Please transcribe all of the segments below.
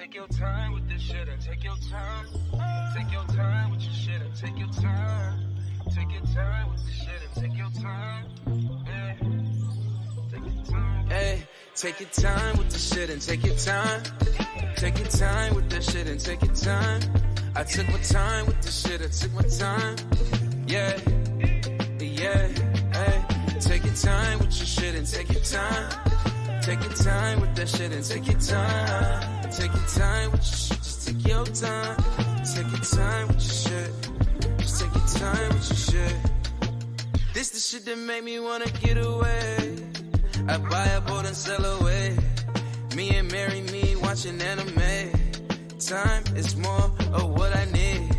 take your time with this shit and take your time. Take your time with your shit and take your time. Take your time with this shit and take your time. Yeah. Take your time. Hey, take your time with this shit and take your time. Take your time with this shit and take your time. I took my time with this shit, I took my time. Yeah, yeah, hey. Take your time with your shit and take your time. Take your time with that shit and take your time. Take your time with your shit, just take your time. Take your time with your shit. Just take your time with your shit. This the shit that made me wanna get away. I buy a boat and sail away. Me and marry me watching anime. Time is more of what I need.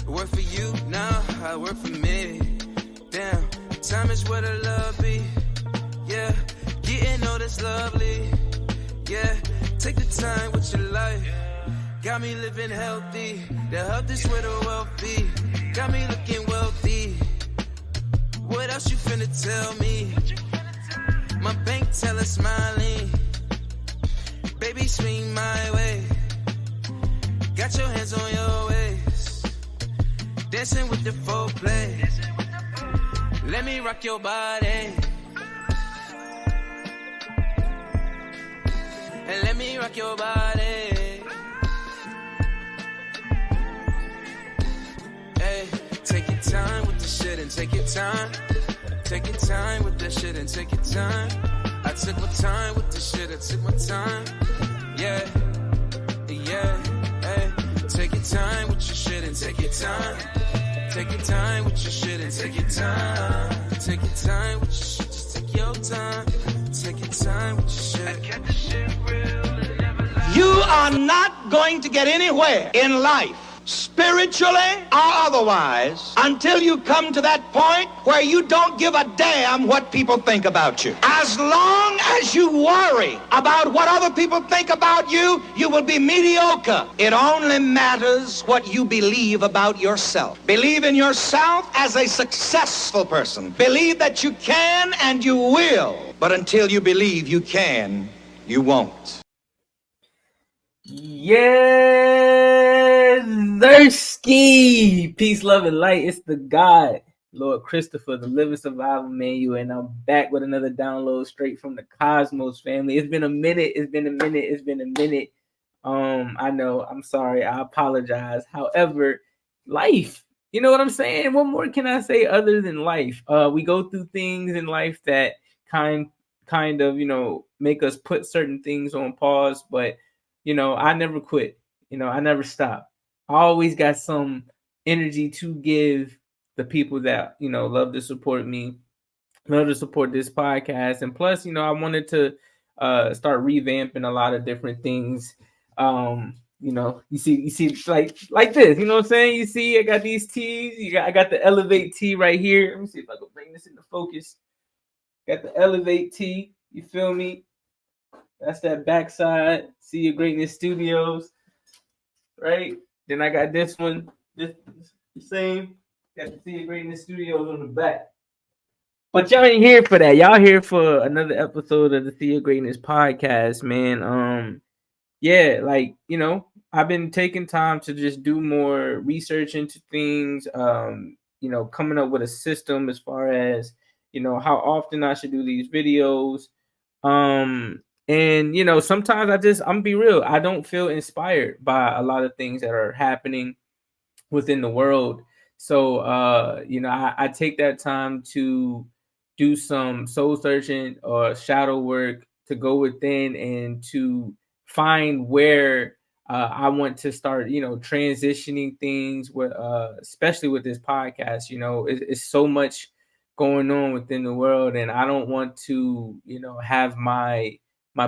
Work for you, now I work for me. Damn, time is where the love be. Yeah, getting all this lovely. Yeah, take the time with your life. Got me living healthy. The health is where the wealth be. Got me looking wealthy. What else you finna tell me? My bank teller smiling. Baby, swing my way. Got your hands on your waist. Dancing with the foreplay. Let me rock your body. And let me rock your body. Hey, take your time with the shit and take your time. Take your time with the shit and take your time. I took my time with the shit, I took my time. Yeah, yeah, hey. Take your time with your shit and take your time. Take your time with your shit and take your time. Take your time with your shit, just take your time. Take your time with your shit. I kept the shit real and never lied. You are not going to get anywhere in life, spiritually or otherwise, until you come to that point where you don't give a damn what people think about you. As long as you worry about what other people think about you, you will be mediocre. It only matters what you believe about yourself. Believe in yourself as a successful person. Believe that you can and you will. But until you believe you can, you won't. Yes, Thirsty. Peace, love, and light. It's the God, Lord Christopher, the living survival menu, and I'm back with another download straight from the Cosmos family. It's been a minute. I know. I'm sorry. I apologize. However, life. You know what I'm saying? What more can I say other than life? We go through things in life that kind of, make us put certain things on pause, but I never quit. I never stop. I always got some energy to give the people that, love to support me, love to support this podcast. And plus, I wanted to start revamping a lot of different things. You see like this, you know what I'm saying? You see, I got these tees. I got the Elevate tee right here. Let me see if I can bring this into focus. Got the Elevate tee. You feel me? That's that backside. See Your Greatness Studios, right? Then I got this one, this the same. Got the See Your Greatness Studios on the back. But y'all ain't here for that. Y'all here for another episode of the See Your Greatness podcast, man. Yeah, I've been taking time to just do more research into things. Coming up with a system as far as how often I should do these videos. And sometimes I'm gonna be real, I don't feel inspired by a lot of things that are happening within the world. So I take that time to do some soul searching or shadow work, to go within and to find where I want to start, transitioning things with especially with this podcast. It's so much going on within the world, and I don't want to have my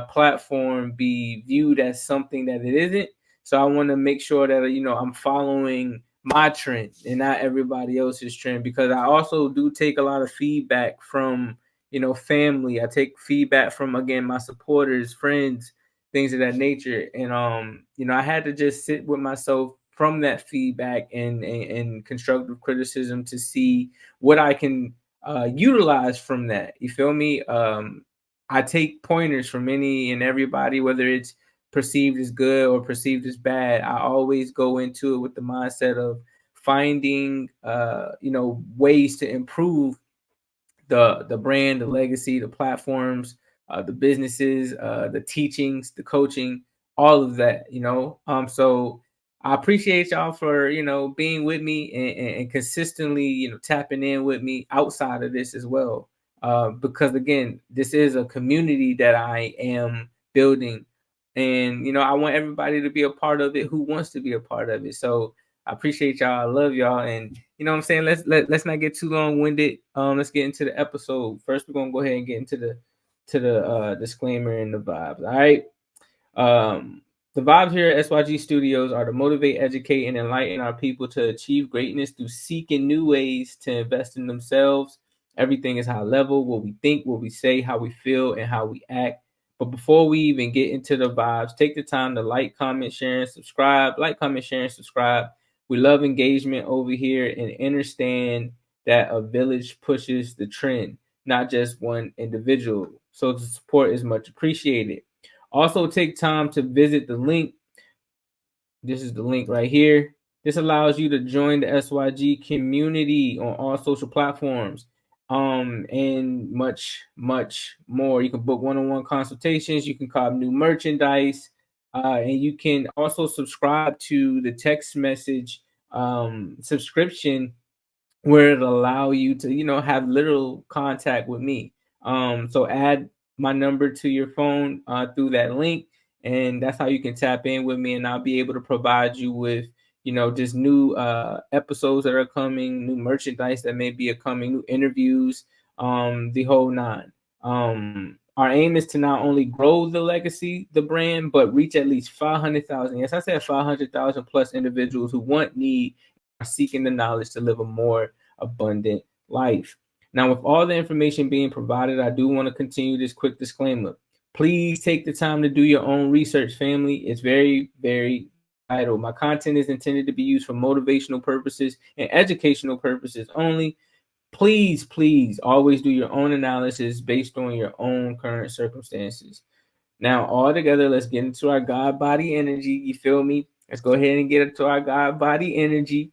platform be viewed as something that it isn't. So I want to make sure that I'm following my trend and not everybody else's trend, because I also do take a lot of feedback from family. I take feedback from, again, my supporters, friends, things of that nature. And I had to just sit with myself from that feedback and constructive criticism to see what I can utilize from that. You feel me? I take pointers from any and everybody, whether it's perceived as good or perceived as bad. I always go into it with the mindset of finding ways to improve the brand, the legacy, the platforms, the businesses, the teachings, the coaching, all of that. So I appreciate y'all for being with me and consistently tapping in with me outside of this as well. Because again, this is a community that I am building, and I want everybody to be a part of it who wants to be a part of it. So I appreciate y'all. I love y'all, and you know what I'm saying. Let's not get too long winded. Let's get into the episode. First, we're gonna go ahead and get into the disclaimer and the vibes. All right. The vibes here at SYG Studios are to motivate, educate, and enlighten our people to achieve greatness through seeking new ways to invest in themselves. Everything is high level: what we think, what we say, how we feel, and how we act. But before we even get into the vibes, take the time to like, comment, share, and subscribe. Like, comment, share, and subscribe. We love engagement over here and understand that a village pushes the trend, not just one individual. So the support is much appreciated. Also, take time to visit the link. This is the link right here. This allows you to join the SYG community on all social platforms, and much, much more. You can book one-on-one consultations. You can cop new merchandise, and you can also subscribe to the text message subscription, where it'll allow you to have literal contact with me. So add my number to your phone through that link, and that's how you can tap in with me, and I'll be able to provide you with just new episodes that are coming, new merchandise that may be coming, new interviews, the whole nine. Our aim is to not only grow the legacy, the brand, but reach at least 500,000. Yes, I said 500,000 plus individuals who want, need, are seeking the knowledge to live a more abundant life. Now, with all the information being provided, I do want to continue this quick disclaimer. Please take the time to do your own research, family. It's very, very vital. My content is intended to be used for motivational purposes and educational purposes only. Please, please always do your own analysis based on your own current circumstances. Now, all together, let's get into our God body energy. You feel me? Let's go ahead and get into our God body energy.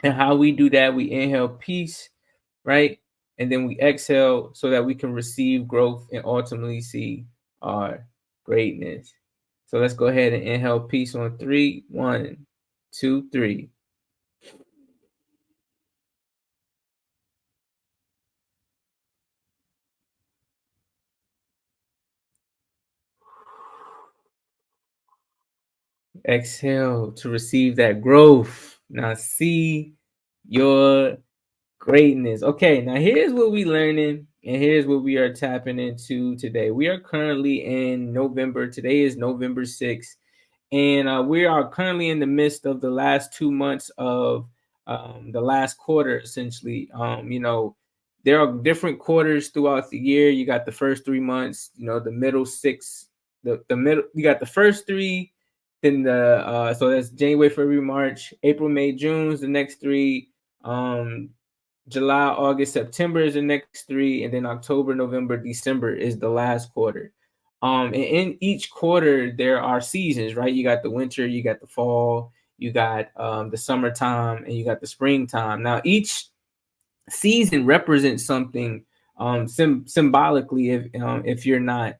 And how we do that, we inhale peace, right? And then we exhale so that we can receive growth and ultimately see our greatness. So let's go ahead and inhale peace on 3. 1, 2, 3. Exhale to receive that growth. Now see your greatness. Okay, now here's what we learning, and here's what we are tapping into today. We are currently in November. Today is November 6th, and we are currently in the midst of the last 2 months of the last quarter, essentially. There are different quarters throughout the year. You got the first 3 months, the middle 6, the middle, you got the first 3, then the so that's January, February, March, April, May, June is the next 3. July, August, September is the next 3, and then October, November, December is the last quarter. And in each quarter there are seasons, right? You got the winter, you got the fall, you got the summertime, and you got the springtime. Now each season represents something symbolically, if you're not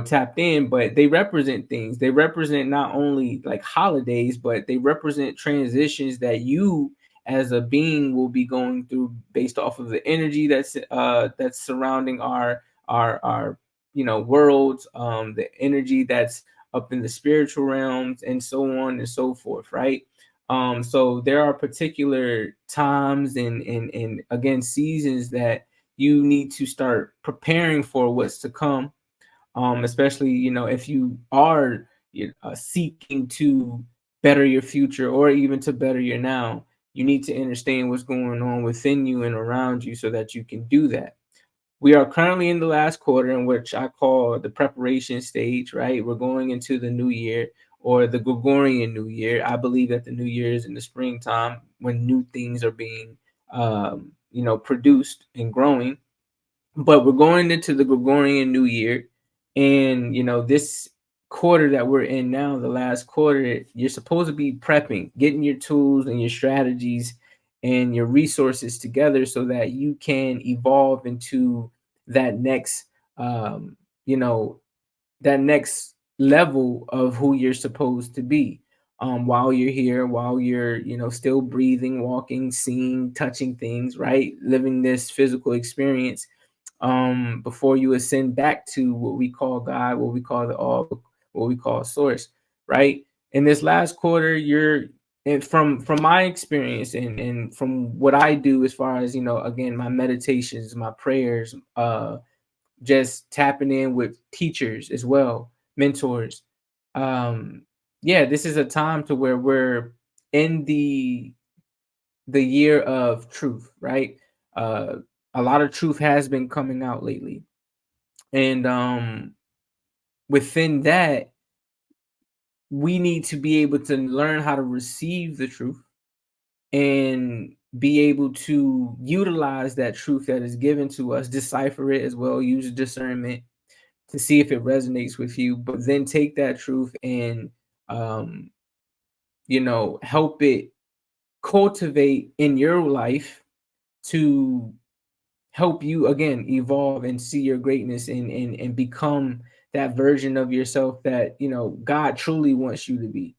tapped in, but they represent things. They represent not only like holidays, but they represent transitions that you as a being will be going through based off of the energy that's surrounding our worlds, the energy that's up in the spiritual realms, and so on and so forth, right? So there are particular times and again seasons that you need to start preparing for what's to come, especially if you are seeking to better your future or even to better your now. You need to understand what's going on within you and around you so that you can do that. We are currently in the last quarter, in which I call the preparation stage, right? We're going into the new year, or the Gregorian New Year. I believe that the new year is in the springtime when new things are being, produced and growing. But we're going into the Gregorian New Year, and this quarter that we're in now, the last quarter, you're supposed to be prepping, getting your tools and your strategies and your resources together so that you can evolve into that next, um, you know, that next level of who you're supposed to be. While you're here, while you're, still breathing, walking, seeing, touching things, right? Living this physical experience, before you ascend back to what we call God, what we call the all, what we call source, right? In this last quarter, and from my experience and from what I do as far as, again, my meditations, my prayers, just tapping in with teachers as well, mentors. Um, yeah, this is a time to where we're in the year of truth, right? Uh, a lot of truth has been coming out lately, and within that, we need to be able to learn how to receive the truth and be able to utilize that truth that is given to us, decipher it as well, use discernment to see if it resonates with you, but then take that truth and um, help it cultivate in your life to help you again evolve and see your greatness and become that version of yourself that God truly wants you to be.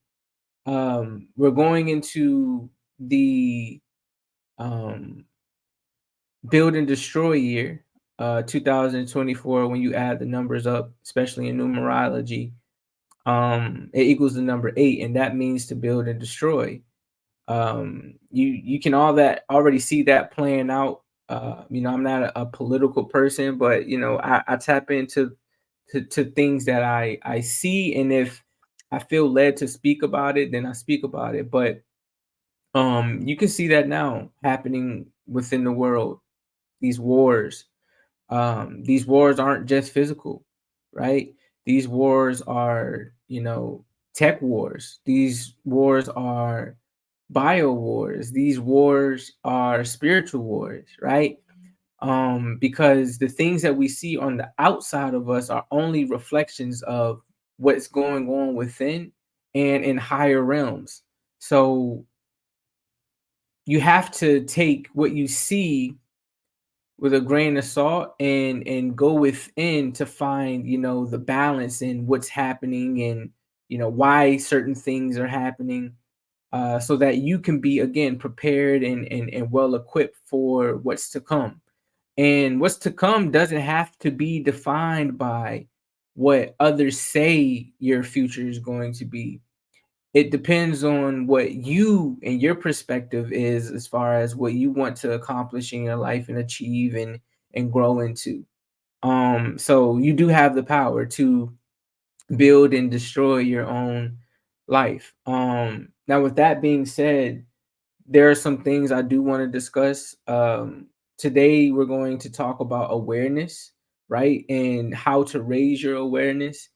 We're going into the um, build and destroy year, 2024. When you add the numbers up, especially in numerology, it equals the number 8, and that means to build and destroy. You can all that already see that playing out. I'm not a political person, but I tap into to things that I see, and if I feel led to speak about it, then I speak about it. But you can see that now happening within the world. These wars, these wars aren't just physical, right? These wars are, tech wars. These wars are bio wars. These wars are spiritual wars, right? Because the things that we see on the outside of us are only reflections of what's going on within and in higher realms. So you have to take what you see with a grain of salt and go within to find the balance in what's happening and why certain things are happening, so that you can be again prepared and well equipped for what's to come. And what's to come doesn't have to be defined by what others say your future is going to be. It depends on what you and your perspective is as far as what you want to accomplish in your life and achieve and grow into. So you do have the power to build and destroy your own life. Now with that being said, there are some things I do want to discuss. Today we're going to talk about awareness, right? And how to raise your awareness.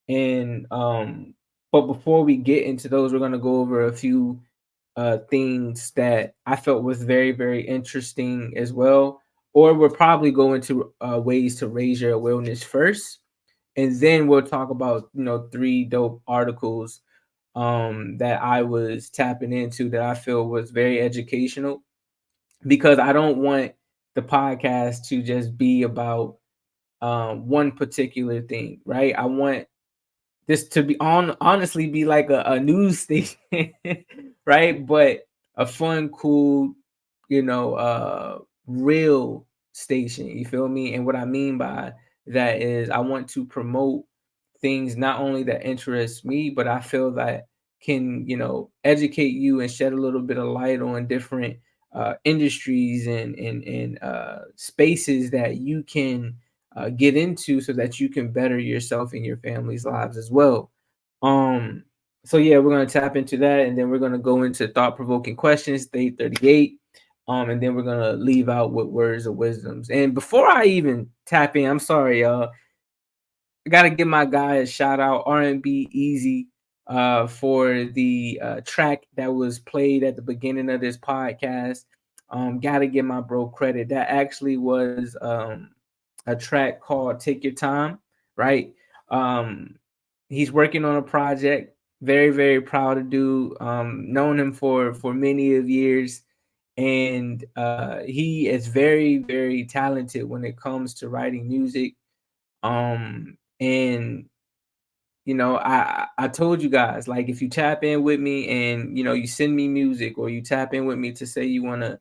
And but before we get into those, we're going to go over a few things that I felt was very, very interesting as well. Or we'll probably go into ways to raise your awareness first, and then we'll talk about 3 dope articles that I was tapping into that I feel was very educational, because I don't want the podcast to just be about one particular thing, right? I want this to be honestly be like a news station, right? But a fun, cool, real station. You feel me? And what I mean by that is I want to promote things not only that interest me, but I feel that can, educate you and shed a little bit of light on different industries and spaces that you can get into so that you can better yourself and your family's lives as well. Um, so yeah, we're gonna tap into that, and then we're gonna go into thought-provoking questions, day 38. And then we're gonna leave out with words of wisdoms. And before I even tap in, I'm sorry, y'all. I gotta give my guy a shout out, R&B Easy, for the track that was played at the beginning of this podcast. Gotta give my bro credit. That actually was a track called "Take Your Time," right? Um, He's working on a project. Very, very proud to do. Known him for many of years, and he is very, very talented when it comes to writing music. And I told you guys, like, if you tap in with me and you send me music, or you tap in with me to say you want to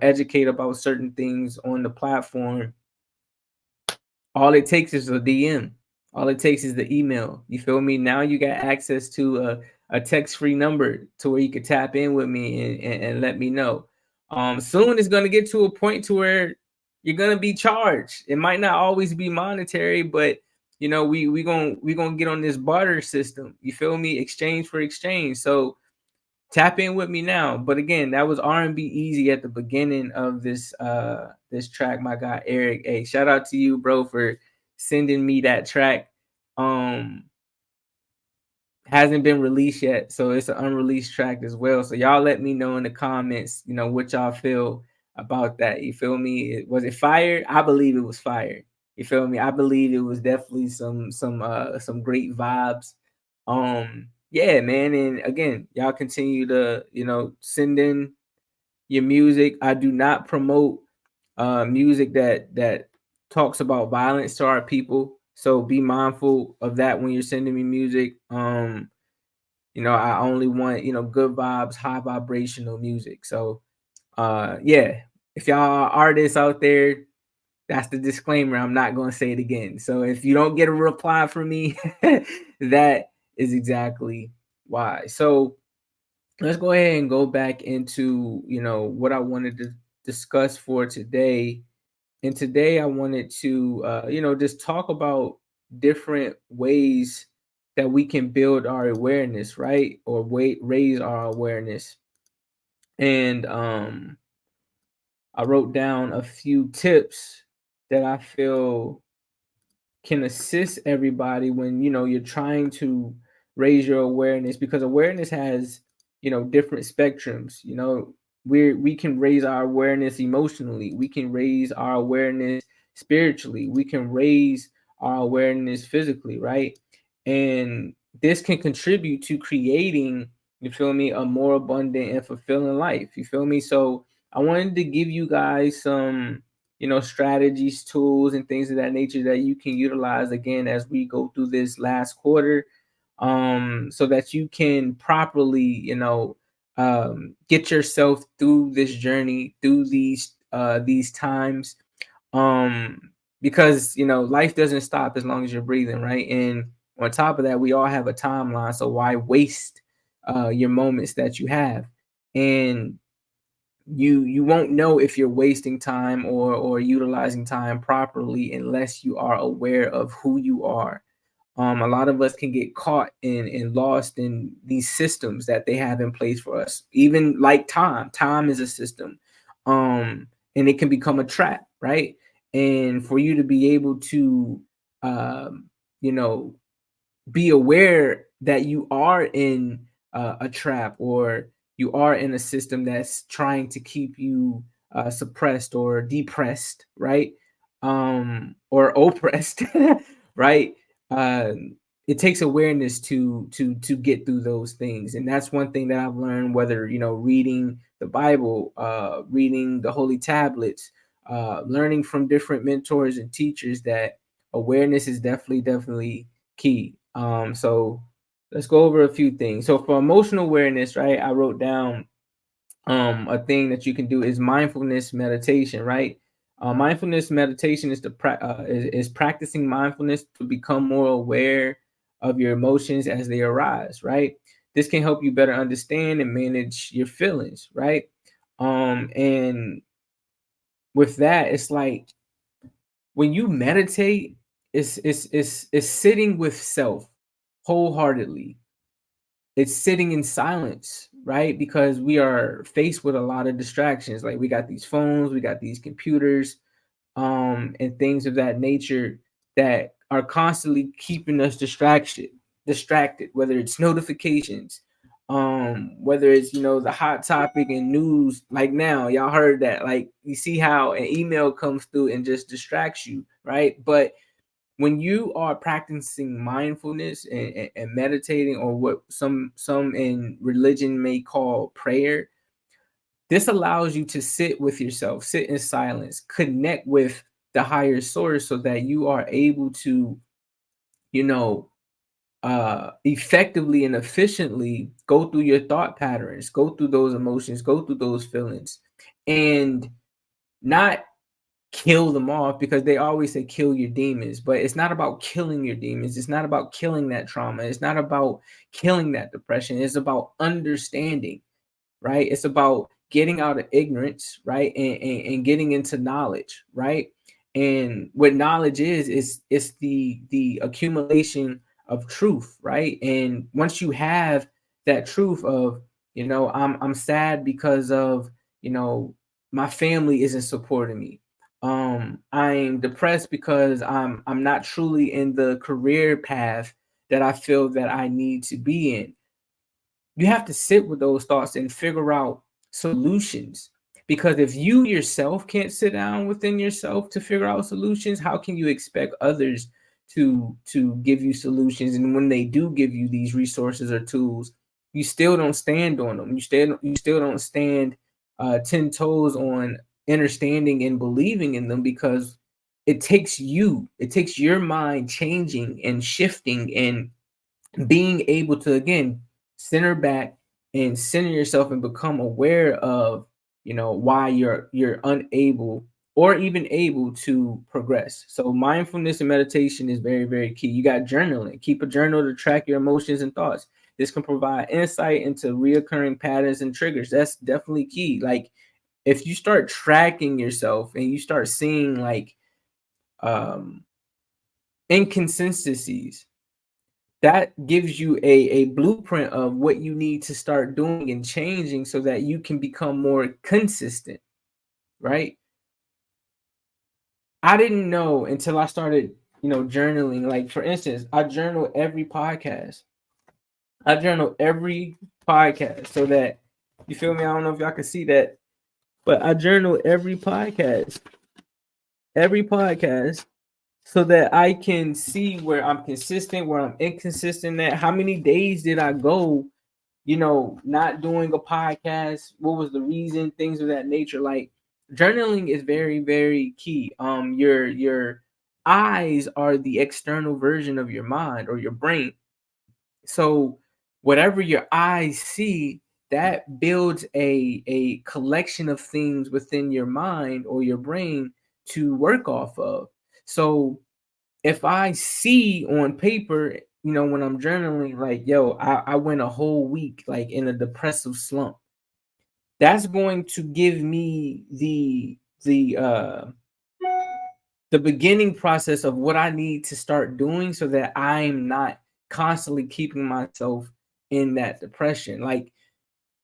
educate about certain things on the platform, all it takes is a DM. All it takes is the email. You feel me? Now you got access to a text-free number to where you could tap in with me and let me know. Soon it's gonna get to a point to where you're gonna be charged. It might not always be monetary, but we gonna get on this barter system. You feel me? Exchange for exchange. So tap in with me now. But again, that was R&B Easy at the beginning of this track, my guy Eric. Hey, shout out to you, bro, for sending me that track. Hasn't been released yet, so it's an unreleased track as well. So y'all let me know in the comments, what y'all feel about that. You feel me? Was it fire? I believe it was fire. You feel me? I believe it was definitely some great vibes. Yeah, man. And again, y'all continue to, send in your music. I do not promote music that talks about violence to our people. So be mindful of that when you're sending me music. I only want, good vibes, high vibrational music. So yeah, if y'all are artists out there, that's the disclaimer. I'm not going to say it again. So if you don't get a reply from me, that is exactly why. So let's go ahead and go back into, what I wanted to discuss for today. And today I wanted to, just talk about different ways that we can build our awareness, right? Or raise our awareness. And I wrote down a few tips that I feel can assist everybody when you're trying to raise your awareness, because awareness has different spectrums. We can raise our awareness emotionally, we can raise our awareness spiritually, we can raise our awareness physically, right? And this can contribute to creating, you feel me, a more abundant and fulfilling life. You feel me? So I wanted to give you guys some strategies, tools, and things of that nature that you can utilize again as we go through this last quarter, so that you can properly, get yourself through this journey, through these times, because life doesn't stop as long as you're breathing, right? And on top of that, we all have a timeline, so why waste your moments that you have? And you won't know if you're wasting time or utilizing time properly unless you are aware of who you are. A lot of us can get caught and lost in these systems that they have in place for us. Even like time is a system, and it can become a trap, right? And for you to be able to you know be aware that you are in a trap, or you are in a system that's trying to keep you suppressed or depressed, right? Or oppressed, right? It takes awareness to get through those things, and that's one thing that I've learned. Whether reading the Bible, reading the Holy Tablets, learning from different mentors and teachers, that awareness is definitely key. So let's go over a few things. So for emotional awareness, right, I wrote down a thing that you can do is mindfulness meditation, right? Mindfulness meditation is is practicing mindfulness to become more aware of your emotions as they arise, right? This can help you better understand and manage your feelings, right? And with that, it's like when you meditate, it's sitting with self wholeheartedly. It's sitting in silence, right? Because we are faced with a lot of distractions. Like, we got these phones, we got these computers, and things of that nature that are constantly keeping us distracted, whether it's notifications, whether it's the hot topic and news. Like, now y'all heard that, like, you see how an email comes through and just distracts you, right? But when you are practicing mindfulness and meditating, or what some in religion may call prayer, this allows you to sit with yourself, sit in silence, connect with the higher source, so that you are able to, you know, effectively and efficiently go through your thought patterns, go through those emotions, go through those feelings, and not kill them off, because they always say kill your demons, but it's not about killing your demons. It's not about killing that trauma. It's not about killing that depression. It's about understanding, right? It's about getting out of ignorance, right? And getting into knowledge, right? And what knowledge is it's the accumulation of truth, right? And once you have that truth of, I'm sad because of, my family isn't supporting me. I'm depressed because I'm not truly in the career path that I feel that I need to be in. You have to sit with those thoughts and figure out solutions, because if you yourself can't sit down within yourself to figure out solutions, how can you expect others to give you solutions? And when they do give you these resources or tools, you still don't stand on them. You still don't stand 10 toes on understanding and believing in them, because it takes your mind changing and shifting and being able to, again, center back and center yourself and become aware of, why you're unable or even able to progress. So mindfulness and meditation is very, very key. You got journaling. Keep a journal to track your emotions and thoughts. This can provide insight into reoccurring patterns and triggers. That's definitely key. Like, if you start tracking yourself and you start seeing like inconsistencies, that gives you a blueprint of what you need to start doing and changing, so that you can become more consistent, right? I didn't know until I started, journaling. Like, for instance, I journal every podcast. So that, you feel me? I don't know if y'all can see that, but I journal every podcast, so that I can see where I'm consistent, where I'm inconsistent at. How many days did I go, not doing a podcast? What was the reason? Things of that nature. Like, journaling is very, very key. Your eyes are the external version of your mind or your brain. So whatever your eyes see, that builds a collection of things within your mind or your brain to work off of. So if I see on paper, when I'm journaling, like, yo, I went a whole week like in a depressive slump, that's going to give me the beginning process of what I need to start doing, so that I'm not constantly keeping myself in that depression. Like,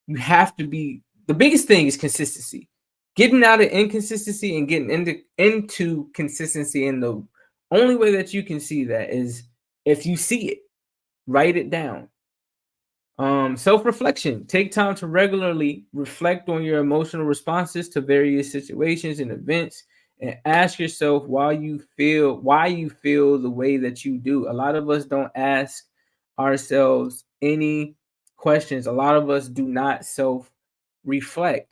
you have to be, the biggest thing is consistency. Getting out of inconsistency and getting into consistency. And the only way that you can see that is if you see it, write it down. Self-reflection. Take time to regularly reflect on your emotional responses to various situations and events, and ask yourself why you feel the way that you do. A lot of us don't ask ourselves any questions. A lot of us do not self-reflect.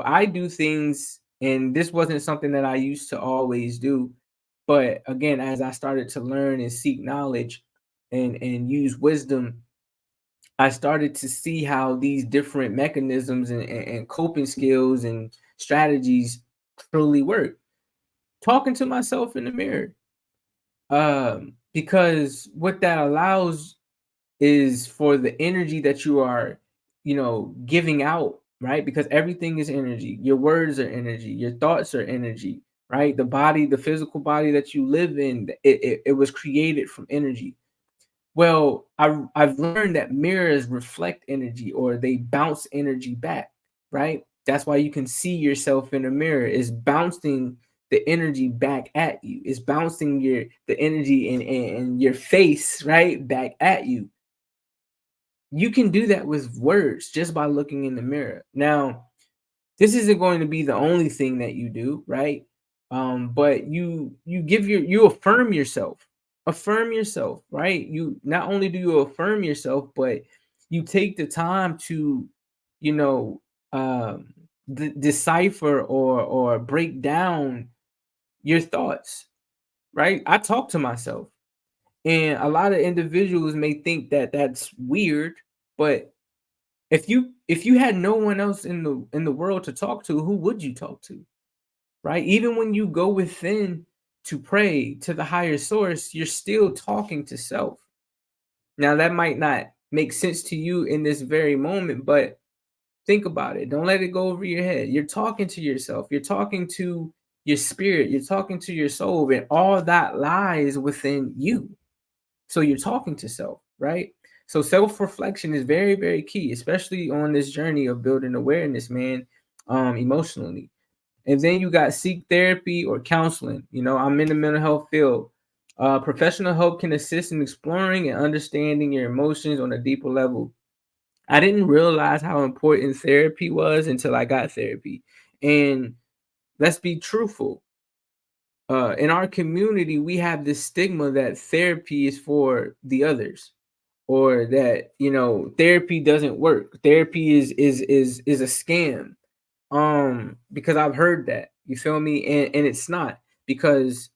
I do things, and this wasn't something that I used to always do. But again, as I started to learn and seek knowledge and use wisdom, I started to see how these different mechanisms and coping skills and strategies truly work. Talking to myself in the mirror. Because what that allows is for the energy that you are, giving out, right? Because everything is energy. Your words are energy. Your thoughts are energy, right? The body, the physical body that you live in, it was created from energy. Well, I've learned that mirrors reflect energy, or they bounce energy back, right? That's why you can see yourself in a mirror. Is bouncing the energy back at you. It's bouncing the energy in your face, right, back at you. You can do that with words just by looking in the mirror. Now, this isn't going to be the only thing that you do, right? But you affirm yourself, right? You not only do you affirm yourself, but you take the time to, you know, decipher or break down your thoughts, right? I talk to myself, and a lot of individuals may think that that's weird, but if you had no one else in the world to talk to, who would you talk to? Right? Even when you go within to pray to the higher source, you're still talking to self. Now, that might not make sense to you in this very moment, but think about it. Don't let it go over your head. You're talking to yourself, you're talking to your spirit, you're talking to your soul, and all that lies within you. So you're talking to self, right? So self-reflection is very, very key, especially on this journey of building awareness, man, emotionally. And then you got seek therapy or counseling. I'm in the mental health field. Professional help can assist in exploring and understanding your emotions on a deeper level. I didn't realize how important therapy was until I got therapy. And let's be truthful. In our community, we have this stigma that therapy is for the others, or that therapy doesn't work. Therapy is a scam. Because I've heard that, you feel me? And it's not, because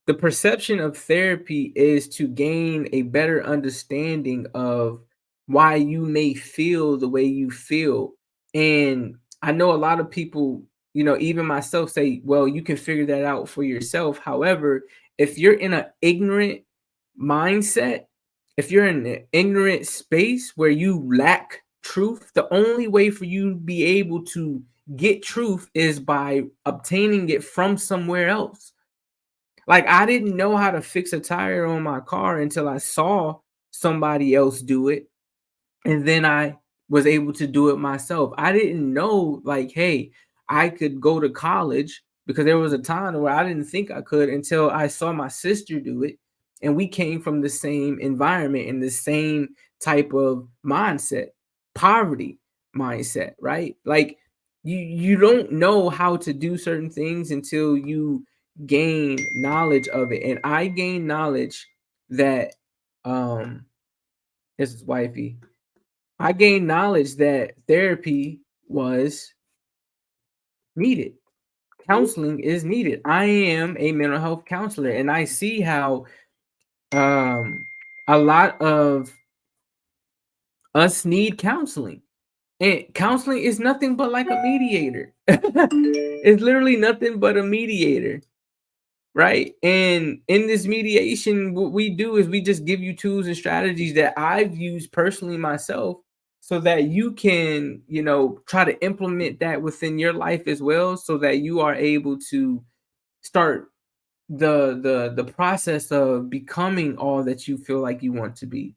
the perception of therapy is to gain a better understanding of why you may feel the way you feel. And I know a lot of people, even myself, say, well, you can figure that out for yourself. However, if you're in an ignorant mindset, if you're in an ignorant space where you lack truth, the only way for you to be able to get truth is by obtaining it from somewhere else. Like, I didn't know how to fix a tire on my car until I saw somebody else do it. And then I was able to do it myself. I didn't know, like, hey, I could go to college, because there was a time where I didn't think I could until I saw my sister do it. And we came from the same environment and the same type of mindset, poverty mindset, right? Like, you don't know how to do certain things until you gain knowledge of it. And I gained knowledge that this is wifey. I gained knowledge that therapy was needed. Counseling is needed. I am a mental health counselor, and I see how a lot of us need counseling. And counseling is nothing but like a mediator. It's literally nothing but a mediator, right? And in this mediation, what we do is we just give you tools and strategies that I've used personally myself, so that you can, try to implement that within your life as well, so that you are able to start the process of becoming all that you feel like you want to be.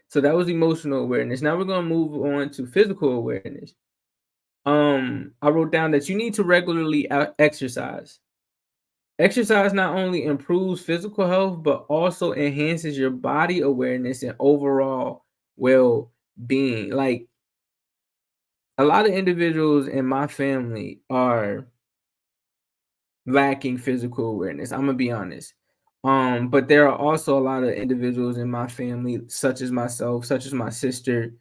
So that was emotional awareness. Now we're going to move on to physical awareness. I wrote down that you need to regularly exercise. Exercise not only improves physical health, but also enhances your body awareness and overall well-being. Like, a lot of individuals in my family are lacking physical awareness. I'm gonna be honest. But there are also a lot of individuals in my family, such as myself, such as my sister,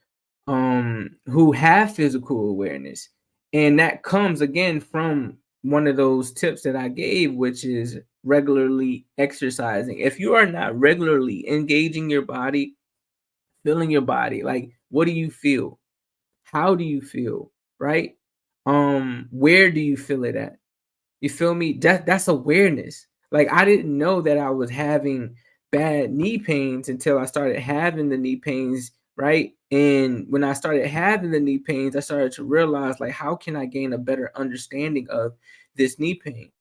who have physical awareness. And that comes again from one of those tips that I gave, which is regularly exercising. If you are not regularly engaging your body, feeling your body, like, what do you feel? How do you feel? Right? Where do you feel it at? You feel me? That's awareness. Like, I didn't know that I was having bad knee pains until I started having the knee pains, right? And when I started having the knee pains, I started to realize, like, how can I gain a better understanding of this knee pain?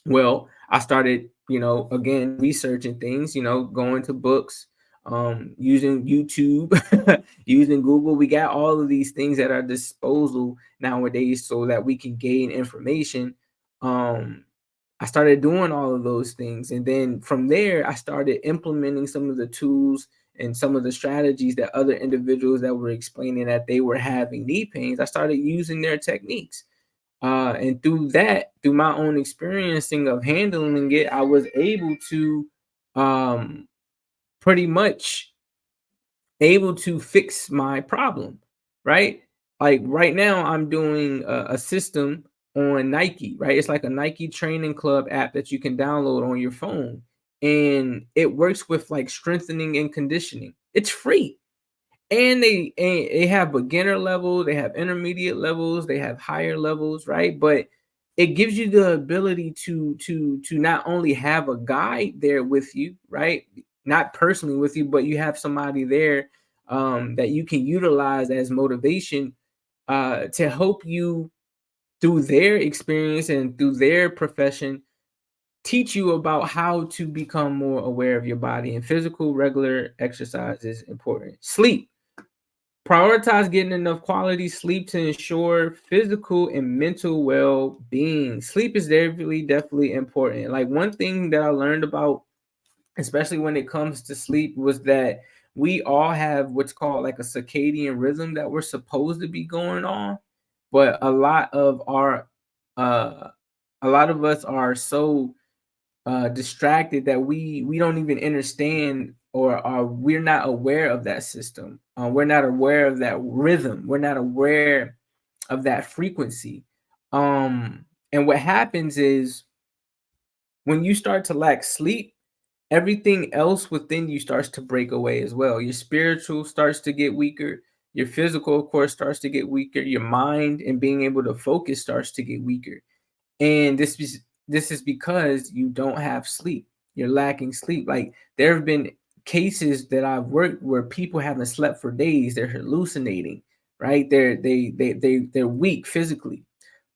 Well, I started, again, researching things, going to books, using YouTube, using Google. We got all of these things at our disposal nowadays so that we can gain information. I started doing all of those things. And then from there, I started implementing some of the tools and some of the strategies that other individuals that were explaining that they were having knee pains. I started using their techniques. And through my own experiencing of handling it, I was able to pretty much able to fix my problem, right? Like right now, I'm doing a system on Nike, right? It's like a Nike training club app that you can download on your phone. And it works with like strengthening and conditioning. It's free. And they have beginner level, they have intermediate levels, they have higher levels, right? But it gives you the ability to not only have a guide there with you, right? Not personally with you, but you have somebody there that you can utilize as motivation to help you through their experience and through their profession, teach you about how to become more aware of your body. And physical regular exercise is important. Sleep. Prioritize getting enough quality sleep to ensure physical and mental well-being. Sleep is definitely important. Like one thing that I learned about, especially when it comes to sleep, was that we all have what's called like a circadian rhythm that we're supposed to be going on, but uh a lot of us are so distracted that we don't even understand, or are we're not aware of that system. We're not aware of that rhythm. We're not aware of that frequency. And what happens is when you start to lack sleep, everything else within you starts to break away as well. Your spiritual starts to get weaker. Your physical, of course, starts to get weaker. Your mind and being able to focus starts to get weaker. And this is because you don't have sleep. You're lacking sleep. Like there have been cases that I've worked where people haven't slept for days. They're hallucinating, right? They're weak physically.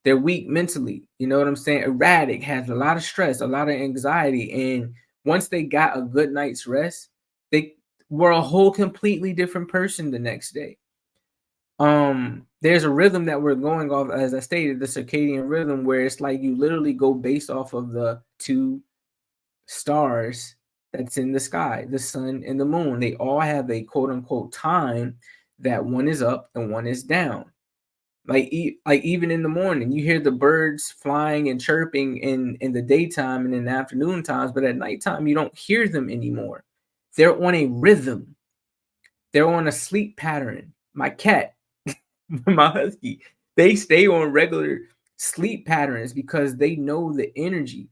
They're weak mentally. You know what I'm saying? Erratic, has a lot of stress, a lot of anxiety. And once they got a good night's rest, they were a whole completely different person the next day. There's a rhythm that we're going off, as I stated, the circadian rhythm, where it's like you literally go based off of the two stars that's in the sky, the sun and the moon. They all have a quote unquote time that one is up and one is down. Like even in the morning, you hear the birds flying and chirping in the daytime and in the afternoon times, but at nighttime you don't hear them anymore. They're on a rhythm. They're on a sleep pattern. My cat, my husky, they stay on regular sleep patterns because they know the energy.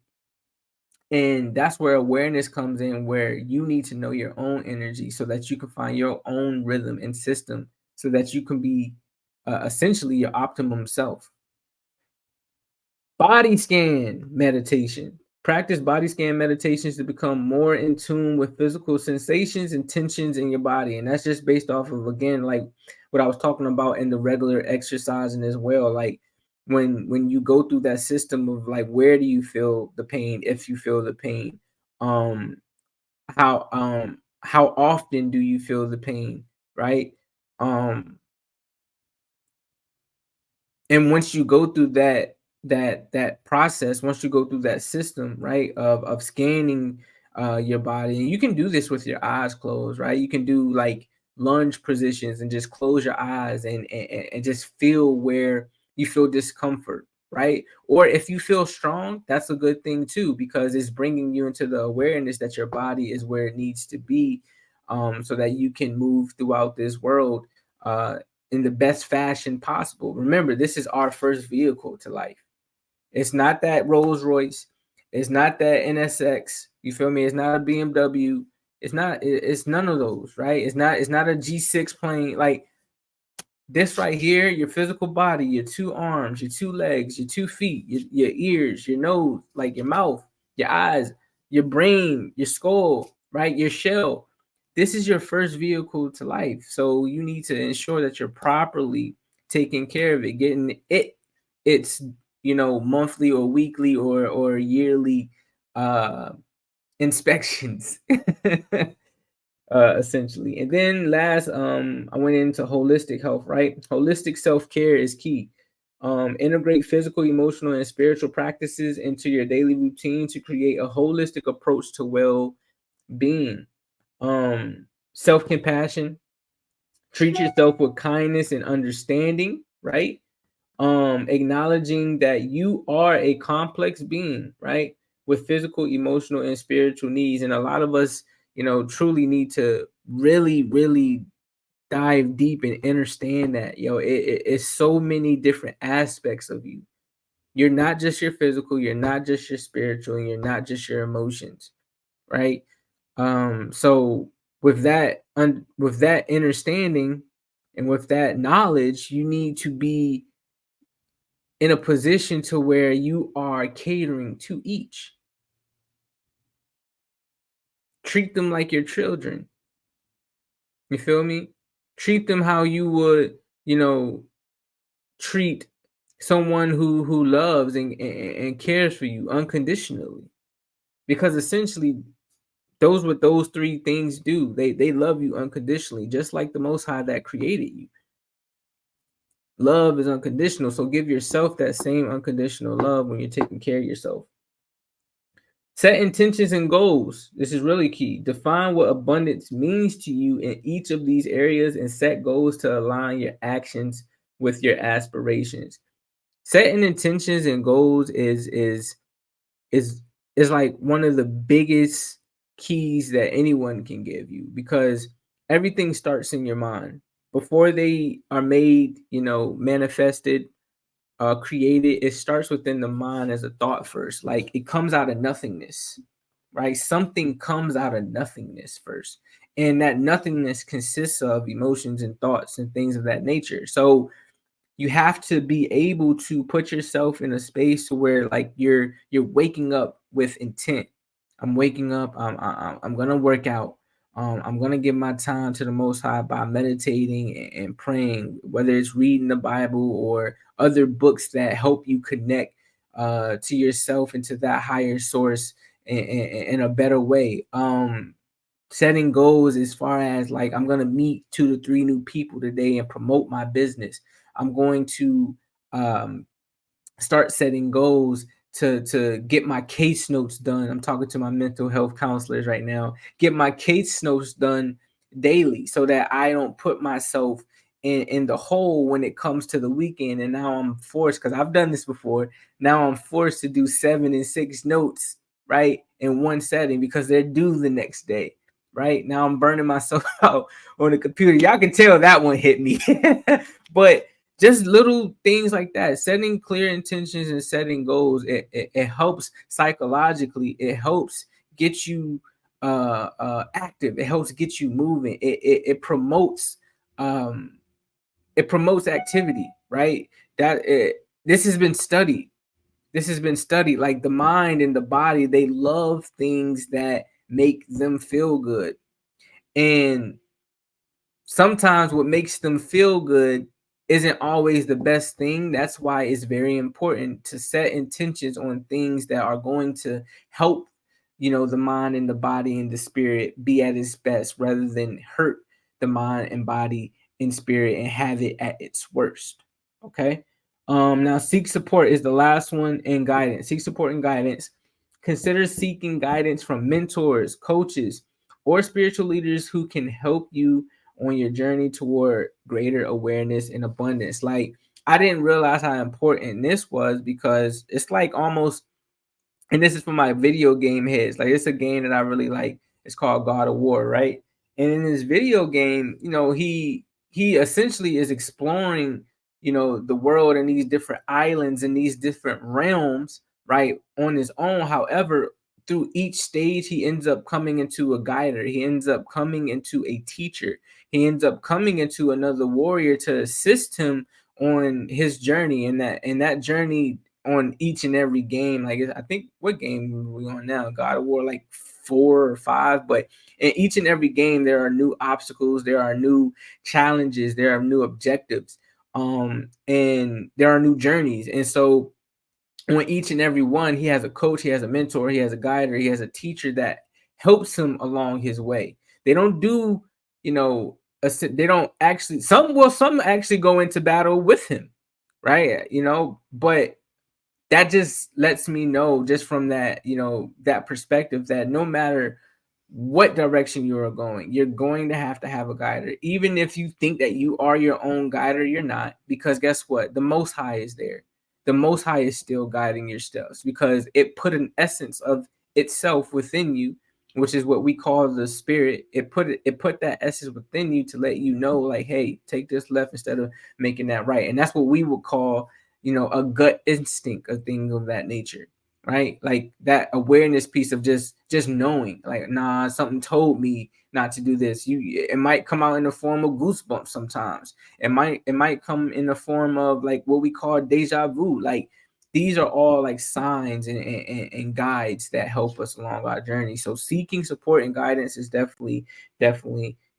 And that's where awareness comes in, where you need to know your own energy so that you can find your own rhythm and system so that you can be essentially your optimum self. Body scan meditation. Practice body scan meditations to become more in tune with physical sensations and tensions in your body. And that's just based off of, again, like what I was talking about in the regular exercising as well. Like when you go through that system of like, where do you feel the pain, if you feel the pain? Um, how often do you feel the pain, right? Um, and once you go through that process, once you go through that system, right, of scanning your body, and you can do this with your eyes closed, right? You can do like lunge positions and just close your eyes and just feel where you feel discomfort, right? Or if you feel strong, that's a good thing too, because it's bringing you into the awareness that your body is where it needs to be, so that you can move throughout this world in the best fashion possible. Remember, this is our first vehicle to life. It's not that Rolls Royce. It's not that NSX. You feel me? It's not a BMW. It's none of those, right? It's not a G6 plane. Like this right here, your physical body, your two arms, your two legs, your 2 feet, your ears, your nose, like your mouth, your eyes, your brain, your skull, right? Your shell. This is your first vehicle to life. So you need to ensure that you're properly taking care of it, getting its monthly or weekly or yearly inspections. Essentially. And then last, I went into holistic health, right? Holistic self-care is key. Integrate physical, emotional, and spiritual practices into your daily routine to create a holistic approach to well-being. Self-compassion, treat yourself with kindness and understanding, right? acknowledging that you are a complex being, right? With physical, emotional, and spiritual needs. And a lot of us, truly need to really, really dive deep and understand that, it's so many different aspects of you. You're not just your physical, you're not just your spiritual, and you're not just your emotions, right? So with that with that understanding and with that knowledge, you need to be in a position to where you are catering to each. Treat them like your children. You feel me? Treat them how you would, treat someone who loves and cares for you unconditionally. Because essentially those what those three things do. They love you unconditionally, just like the Most High that created you. Love is unconditional, so give yourself that same unconditional love when you're taking care of yourself. Set intentions and goals. This is really key. Define what abundance means to you in each of these areas and set goals to align your actions with your aspirations. Setting intentions and goals is like one of the biggest keys that anyone can give you, because everything starts in your mind before they are made, manifested, created. It starts within the mind as a thought first. Like, it comes out of nothingness, right? Something comes out of nothingness first, and that nothingness consists of emotions and thoughts and things of that nature. So you have to be able to put yourself in a space where, like, you're waking up with intent. I'm waking up. I'm gonna work out. I'm gonna give my time to the Most High by meditating and praying, whether it's reading the Bible or other books that help you connect to yourself and to that higher source in a better way. Setting goals as far as, like, I'm going to meet 2 to 3 new people today and promote my business. I'm going to start setting goals to get my case notes done. I'm talking to my mental health counselors right now. Get my case notes done daily so that I don't put myself in the hole when it comes to the weekend. And now I'm forced, because I've done this before. Now I'm forced to do 7 and 6 notes, right, in one setting because they're due the next day. Right now I'm burning myself out on the computer. Y'all can tell that one hit me. But just little things like that, setting clear intentions and setting goals, it helps psychologically. It helps get you active. It helps get you moving. It promotes activity, right? This has been studied. Like, the mind and the body, they love things that make them feel good. And sometimes what makes them feel good isn't always the best thing. That's why it's very important to set intentions on things that are going to help, the mind and the body and the spirit be at its best, rather than hurt the mind and body and spirit and have it at its worst. Okay. Now, seek support is the last one, and guidance. Seek support and guidance. Consider seeking guidance from mentors, coaches, or spiritual leaders who can help you on your journey toward greater awareness and abundance. Like, I didn't realize how important this was, because it's like almost, and this is for my video game heads, like, it's a game that I really like. It's called God of War, right? And in this video game, he essentially is exploring, the world and these different islands and these different realms, right, on his own. However, through each stage, he ends up coming into a guider. He ends up coming into a teacher. He ends up coming into another warrior to assist him on his journey. And that journey on each and every game, like, I think, what game are we on now? God of War, like 4 or 5. But in each and every game, there are new obstacles, there are new challenges, there are new objectives, and there are new journeys. And so on each and every one, he has a coach, he has a mentor, he has a guide, or he has a teacher that helps him along his way. They don't do, they don't actually, some actually go into battle with him, right? But that just lets me know, just from that, that perspective, that no matter what direction you are going. You're going to have a guider. Even if you think that you are your own guider, you're not, because guess what? The Most High is there. The Most High is still guiding your steps because it put an essence of itself within you, which is what we call the spirit. It put that essence within you to let you know, like, hey, take this left instead of making that right. And that's what we would call, a gut instinct, a thing of that nature, right? Like that awareness piece of just knowing, like, nah, something told me not to do this. It might come out in the form of goosebumps sometimes. It might come in the form of like what we call deja vu. Like these are all like signs and guides that help us along our journey. So seeking support and guidance is definitely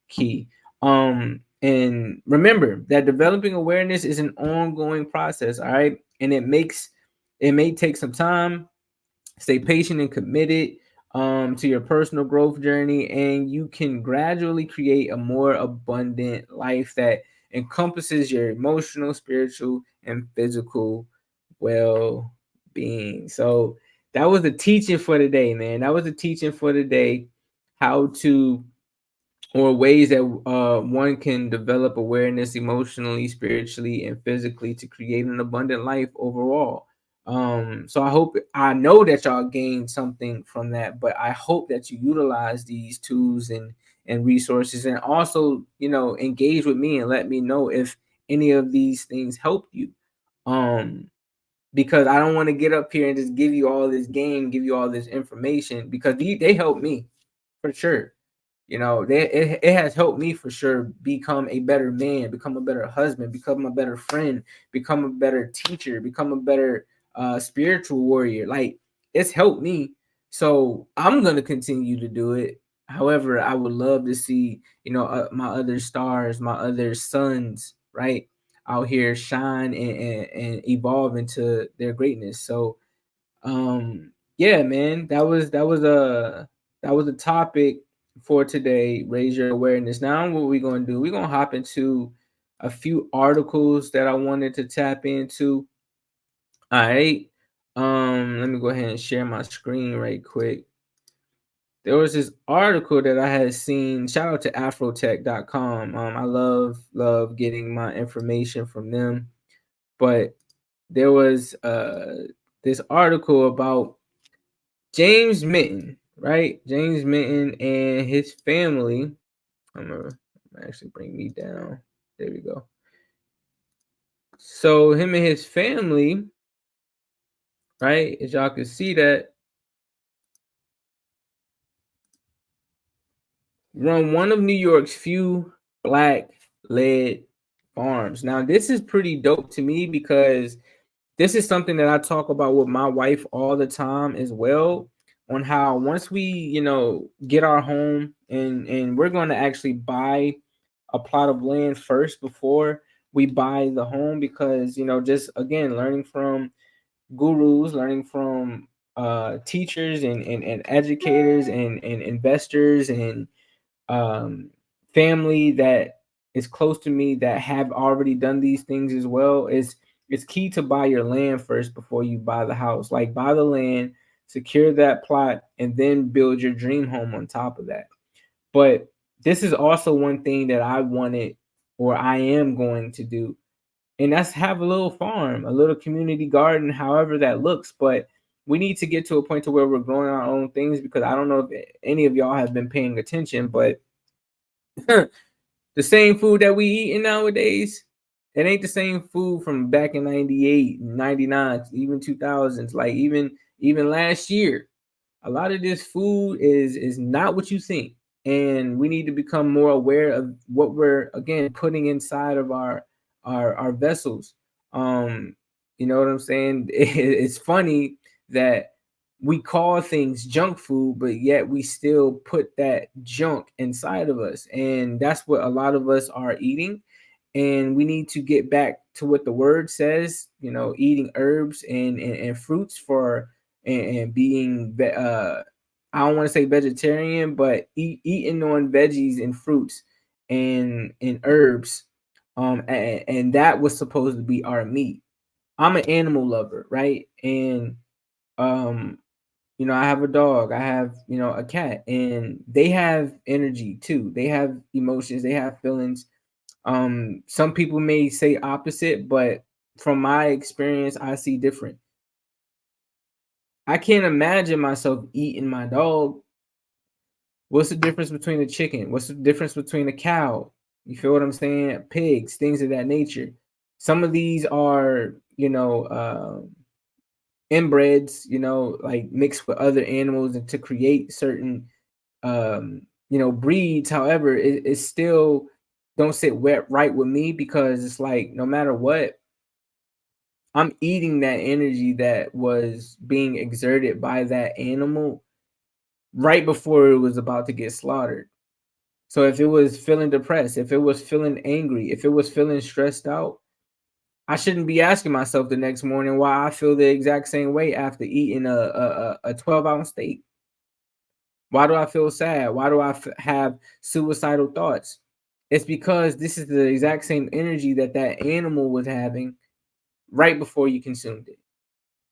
key. And remember that developing awareness is an ongoing process, all right? And it may take some time. Stay patient and committed to your personal growth journey, and you can gradually create a more abundant life that encompasses your emotional, spiritual, and physical well-being. So that was the teaching for today, man. That was the teaching for today. How to, or ways that one can develop awareness emotionally, spiritually, and physically to create an abundant life overall. So I know that y'all gained something from that, but I hope that you utilize these tools and resources, and also, engage with me and let me know if any of these things help you. Because I don't want to get up here and just give you all this game, give you all this information, because they help me for sure. It has helped me for sure become a better man, become a better husband, become a better friend, become a better teacher, become a better spiritual warrior. Like it's helped me. So I'm going to continue to do it. However, I would love to see, my other stars, my other sons, right, out here shine and evolve into their greatness. So yeah, man, that was a topic for today. Raise your awareness. Now what we're gonna do, we're gonna hop into a few articles that I wanted to tap into. All right. Let me go ahead and share my screen right quick. There was this article that I had seen. Shout out to afrotech.com. I love getting my information from them. But there was this article about James Minton, right? James Minton and his family. I'm gonna actually bring me down. There we go. So him and his family, right? As y'all can see that, run one of New York's few black-led farms. Now, this is pretty dope to me because this is something that I talk about with my wife all the time as well, on how once we, get our home and we're going to actually buy a plot of land first before we buy the home, because, just again, learning from gurus, learning from teachers and educators and investors and family that is close to me that have already done these things as well, is it's key to buy your land first before you buy the house. Like buy the land, secure that plot, and then build your dream home on top of that. But this is also one thing that I wanted, or I am going to do, and that's have a little farm, a little community garden, however that looks. But we need to get to a point to where we're growing our own things, because I don't know if any of y'all have been paying attention, but the same food that we eating nowadays, it ain't the same food from back in 98, 99, even 2000s. Like even last year, a lot of this food is not what you think. And we need to become more aware of what we're, again, putting inside of our vessels. You know what I'm saying? It's funny that we call things junk food, but yet we still put that junk inside of us. And that's what a lot of us are eating. And we need to get back to what the word says, eating herbs and fruits for, and being, I don't want to say vegetarian, but eating on veggies and fruits and herbs. And that was supposed to be our meat. I'm an animal lover, right? And You know, I have a dog, I have, you know, a cat, and they have energy too. They have emotions, they have feelings. Some people may say opposite, but from my experience, I see different. I can't imagine myself eating my dog. What's the difference between a chicken? What's the difference between a cow? You feel what I'm saying? Pigs, things of that nature. Some of these are, you know, inbreds, you know, like mixed with other animals and to create certain, you know, breeds. However, it still don't sit right with me, because it's like no matter what, I'm eating that energy that was being exerted by that animal right before it was about to get slaughtered. So if it was feeling depressed, if it was feeling angry, if it was feeling stressed out, I shouldn't be asking myself the next morning why I feel the exact same way after eating a 12-ounce steak. Why do I feel sad? Why do I have suicidal thoughts? It's because this is the exact same energy that that animal was having right before you consumed it.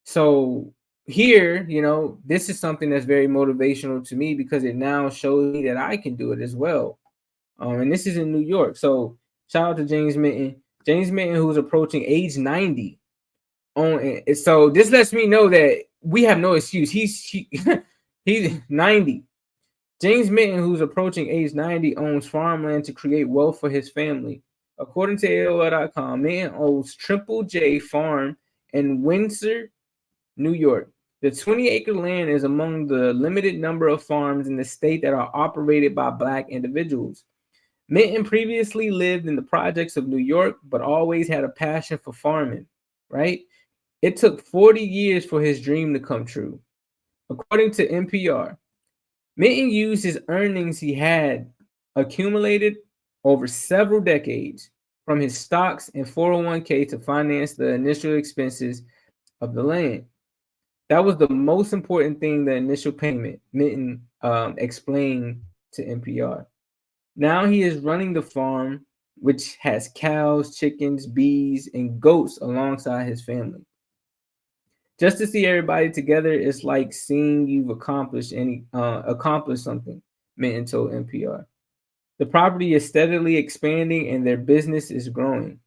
So here, you know, this is something that's very motivational to me, because it now shows me that I can do it as well. And this is in New York. So shout out to James Minton. James Minton, who's approaching age 90. So this lets me know that we have no excuse. He's 90. James Minton, who's approaching age 90, owns farmland to create wealth for his family. According to AOL.com, Minton owns Triple J Farm in Windsor, New York. The 20-acre land is among the limited number of farms in the state that are operated by Black individuals. Minton previously lived in the projects of New York, but always had a passion for farming, right? It took 40 years for his dream to come true. According to NPR, Minton used his earnings he had accumulated over several decades from his stocks and 401k to finance the initial expenses of the land. That was the most important thing, the initial payment, Minton explained to NPR. Now he is running the farm, which has cows, chickens, bees, and goats alongside his family. Just to see everybody together is like seeing you've accomplished something, Minton told NPR. The property is steadily expanding and their business is growing.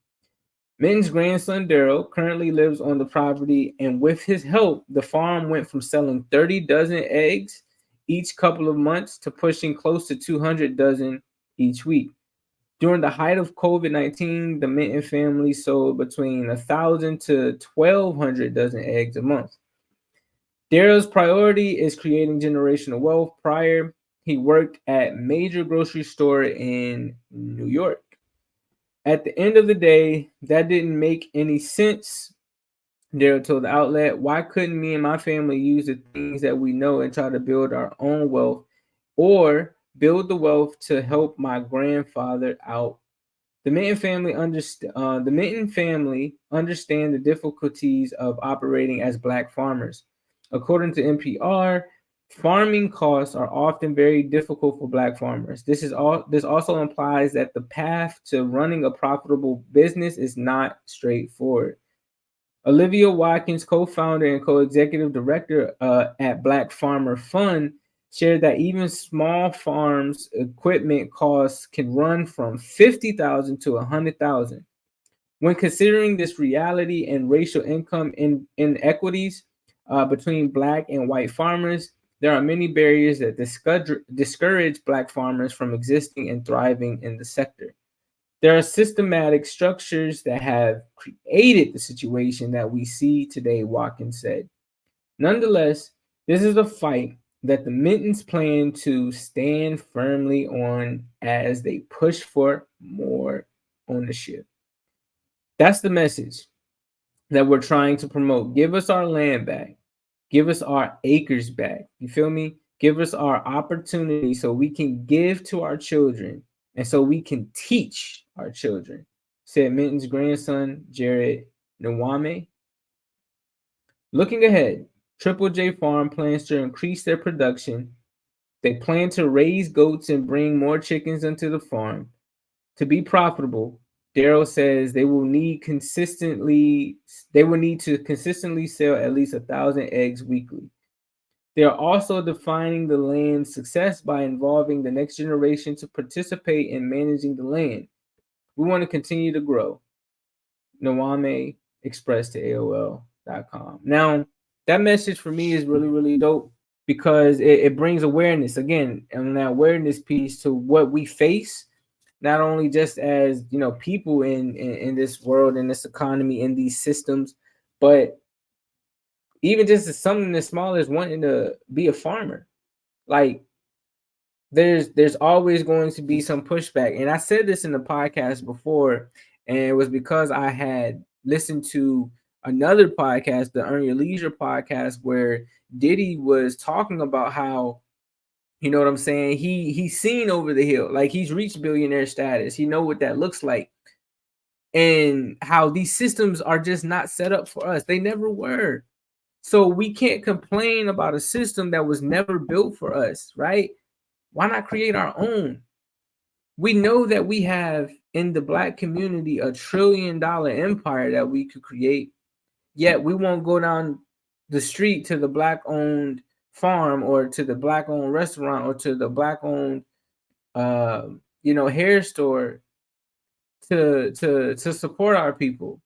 Minton's grandson Daryl currently lives on the property, and with his help, the farm went from selling 30 dozen eggs each couple of months to pushing close to 200 dozen each week. During the height of COVID-19, the Minton family sold between 1,000 to 1,200 dozen eggs a month. Daryl's priority is creating generational wealth. Prior, he worked at major grocery store in New York. At the end of the day, that didn't make any sense, Daryl told the outlet. Why couldn't me and my family use the things that we know and try to build our own wealth, or build the wealth to help my grandfather out? The Minton family understand the difficulties of operating as Black farmers. According to NPR, farming costs are often very difficult for Black farmers. This also implies that the path to running a profitable business is not straightforward. Olivia Watkins, co-founder and co-executive director at Black Farmer Fund, shared that even small farms equipment costs can run from $50,000 to $100,000. When considering this reality and racial income inequities between Black and white farmers, there are many barriers that discourage Black farmers from existing and thriving in the sector. There are systematic structures that have created the situation that we see today, Watkins said. Nonetheless, this is a fight that the Mintons plan to stand firmly on as they push for more ownership. That's the message that we're trying to promote. Give us our land back. Give us our acres back. You feel me? Give us our opportunity so we can give to our children and so we can teach our children, said Minton's grandson, Jared Nwame. Looking ahead, Triple J Farm plans to increase their production. They plan to raise goats and bring more chickens into the farm. To be profitable, Daryl says they will need to consistently sell at least 1,000 eggs weekly. They are also defining the land's success by involving the next generation to participate in managing the land. We want to continue to grow. Nawame Express to AOL.com. Now, that message for me is really, really dope because it brings awareness again, and that awareness piece to what we face, not only just as people in this world, in this economy, in these systems, but even just as something as small as wanting to be a farmer. Like there's always going to be some pushback. And I said this in the podcast before, and it was because I had listened to another podcast, the Earn Your Leisure podcast, where Diddy was talking about how, you know what I'm saying, he's seen over the hill, like he's reached billionaire status. He know what that looks like. And how these systems are just not set up for us. They never were. So we can't complain about a system that was never built for us, right? Why not create our own? We know that we have in the Black community $1 trillion empire that we could create, yet we won't go down the street to the Black-owned farm or to the Black-owned restaurant or to the Black-owned hair store to support our people.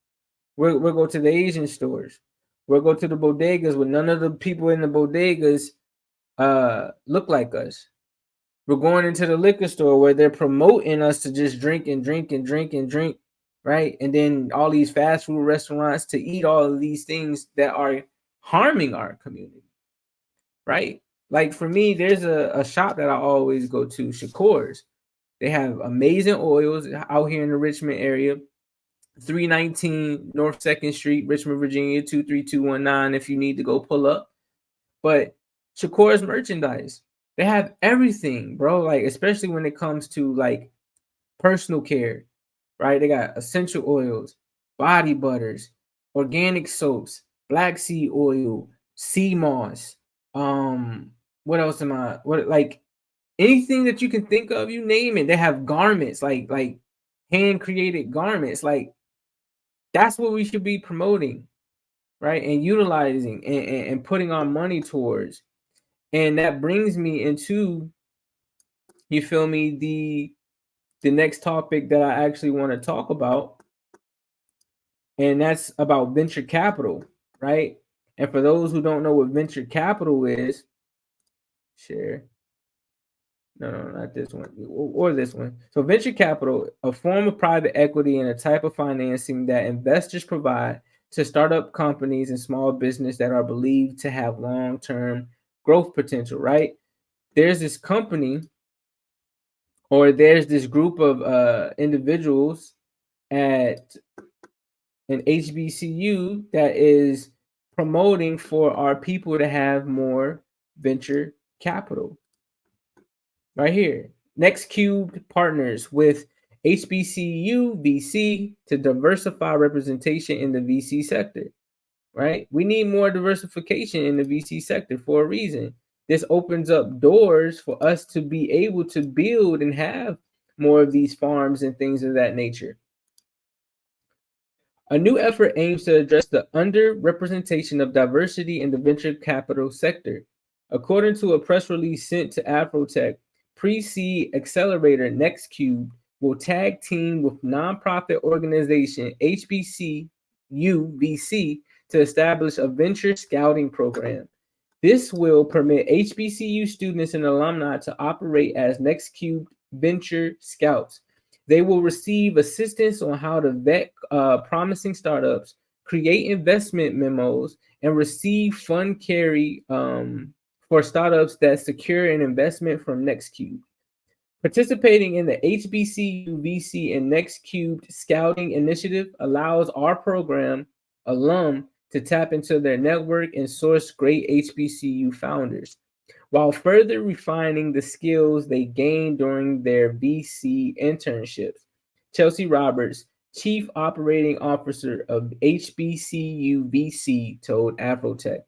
We'll go to the Asian stores. We'll go to the bodegas where none of the people in the bodegas look like us. We're going into the liquor store where they're promoting us to just drink and drink and drink and drink, right? And then all these fast food restaurants to eat all of these things that are harming our community, right? Like for me, there's a shop that I always go to, Shakur's. They have amazing oils out here in the Richmond area. 319 North 2nd Street, Richmond, Virginia, 23219 if you need to go pull up. But Shakur's merchandise, they have everything, bro. Like, especially when it comes to like personal care, right? They got essential oils, body butters, organic soaps, black seed oil, sea moss. What else am I? Like anything that you can think of, you name it. They have garments, like hand created garments. Like that's what we should be promoting, right? And utilizing and putting our money towards. And that brings me into, you feel me, the next topic that I actually want to talk about. And that's about venture capital, right? And for those who don't know what venture capital is, share. No, not this one or this one. So venture capital, a form of private equity and a type of financing that investors provide to startup companies and small business that are believed to have long-term growth potential, right? There's this company or there's this group of individuals at an HBCU that is promoting for our people to have more venture capital. Right here, NextCube partners with HBCU VC to diversify representation in the VC sector, right? We need more diversification in the VC sector for a reason. This opens up doors for us to be able to build and have more of these farms and things of that nature. A new effort aims to address the underrepresentation of diversity in the venture capital sector. According to a press release sent to Afrotech, Pre-Seed Accelerator NextCube will tag team with nonprofit organization HBCU VC to establish a venture scouting program. This will permit HBCU students and alumni to operate as NextCube Venture Scouts. They will receive assistance on how to vet promising startups, create investment memos, and receive fund carry for startups that secure an investment from NextCube. Participating in the HBCU VC and NextCube Scouting Initiative allows our program alum to tap into their network and source great HBCU founders, while further refining the skills they gained during their VC internships. Chelsea Roberts, Chief Operating Officer of HBCU VC, told Afrotech.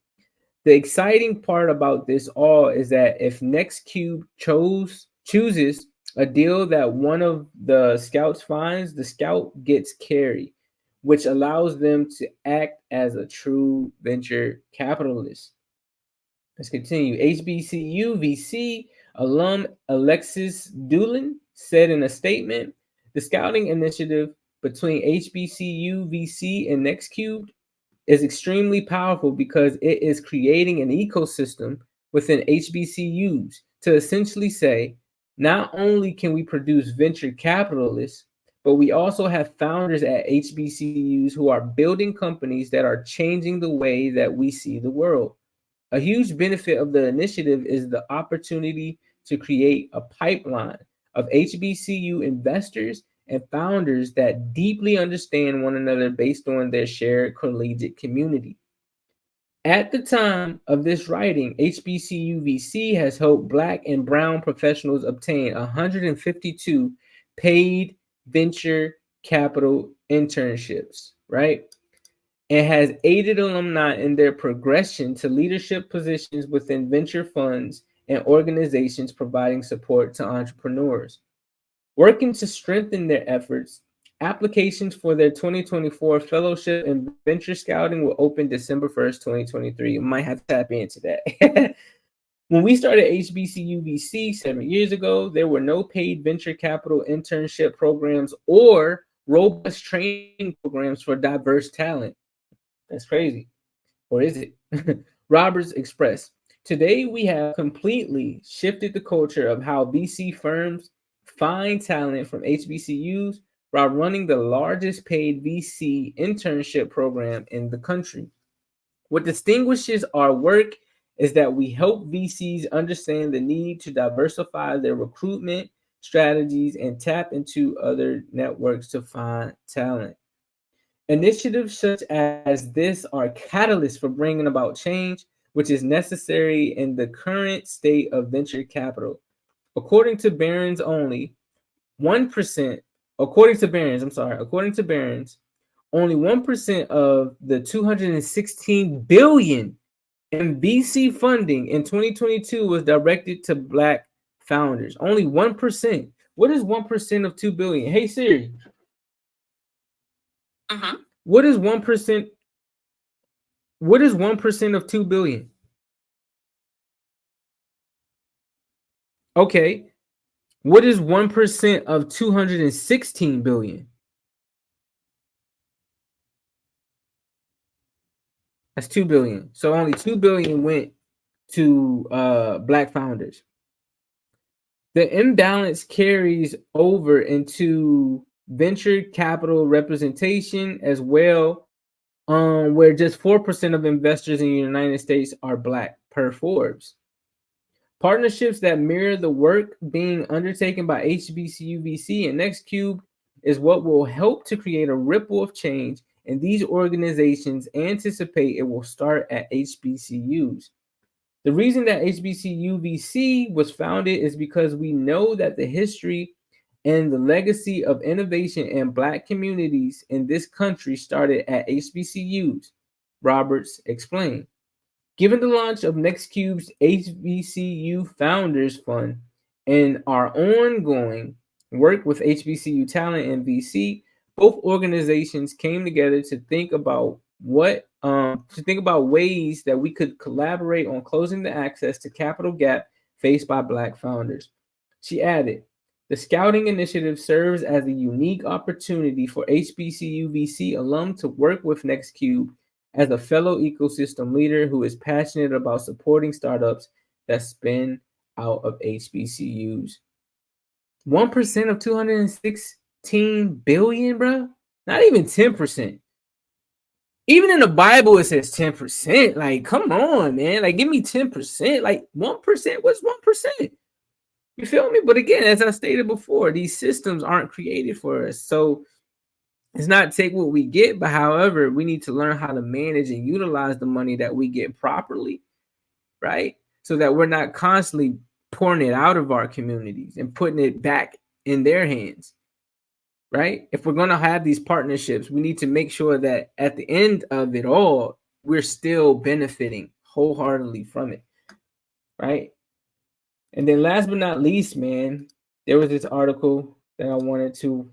The exciting part about this all is that if NextCube chooses a deal that one of the scouts finds, the scout gets carry, which allows them to act as a true venture capitalist. Let's continue. HBCU VC alum Alexis Doolin said in a statement, the scouting initiative between HBCU VC and NextCube is extremely powerful because it is creating an ecosystem within HBCUs to essentially say, not only can we produce venture capitalists, but we also have founders at HBCUs who are building companies that are changing the way that we see the world. A huge benefit of the initiative is the opportunity to create a pipeline of HBCU investors and founders that deeply understand one another based on their shared collegiate community. At the time of this writing, HBCU VC has helped Black and Brown professionals obtain 152 paid venture capital internships, right? And has aided alumni in their progression to leadership positions within venture funds and organizations providing support to entrepreneurs. Working to strengthen their efforts, applications for their 2024 fellowship in venture scouting will open December 1st, 2023. You might have to tap into that. When we started HBCU VC 7 years ago, there were no paid venture capital internship programs or robust training programs for diverse talent. That's crazy. Or is it? Roberts expressed, today we have completely shifted the culture of how VC firms find talent from HBCUs while running the largest paid VC internship program in the country. What distinguishes our work is that we help VCs understand the need to diversify their recruitment strategies and tap into other networks to find talent. Initiatives such as this are catalysts for bringing about change, which is necessary in the current state of venture capital. According to Barron's, only 1%, according to Barron's, only 1% of the 216 billion in VC funding in 2022 was directed to Black founders. Only 1%. What is 1% of 2 billion? Hey Siri. What is 1%? What is 1% of 2 billion? Okay. What is 1% of 216 billion? That's 2 billion. So only 2 billion went to Black founders. The imbalance carries over into venture capital representation as well, where just 4% of investors in the United States are Black per Forbes. Partnerships that mirror the work being undertaken by HBCU VC and NextCube is what will help to create a ripple of change, and these organizations anticipate it will start at HBCUs. The reason that HBCU VC was founded is because we know that the history and the legacy of innovation in Black communities in this country started at HBCUs, Roberts explained. Given the launch of NextCube's HBCU Founders Fund and our ongoing work with HBCU talent and VC, both organizations came together to think about ways that we could collaborate on closing the access to capital gap faced by Black founders. She added, the Scouting Initiative serves as a unique opportunity for HBCU VC alum to work with NextCube as a fellow ecosystem leader who is passionate about supporting startups that spin out of HBCUs. 1% of 216 billion, bro? Not even 10%. Even in the Bible, it says 10%. Like, come on, man. Like, give me 10%. Like, 1%? What's 1%? You feel me? But again, as I stated before, these systems aren't created for us. So it's not take what we get, but however, we need to learn how to manage and utilize the money that we get properly, right? So that we're not constantly pouring it out of our communities and putting it back in their hands, right? If we're going to have these partnerships, we need to make sure that at the end of it all, we're still benefiting wholeheartedly from it, right? And then last but not least, man, there was this article that I wanted to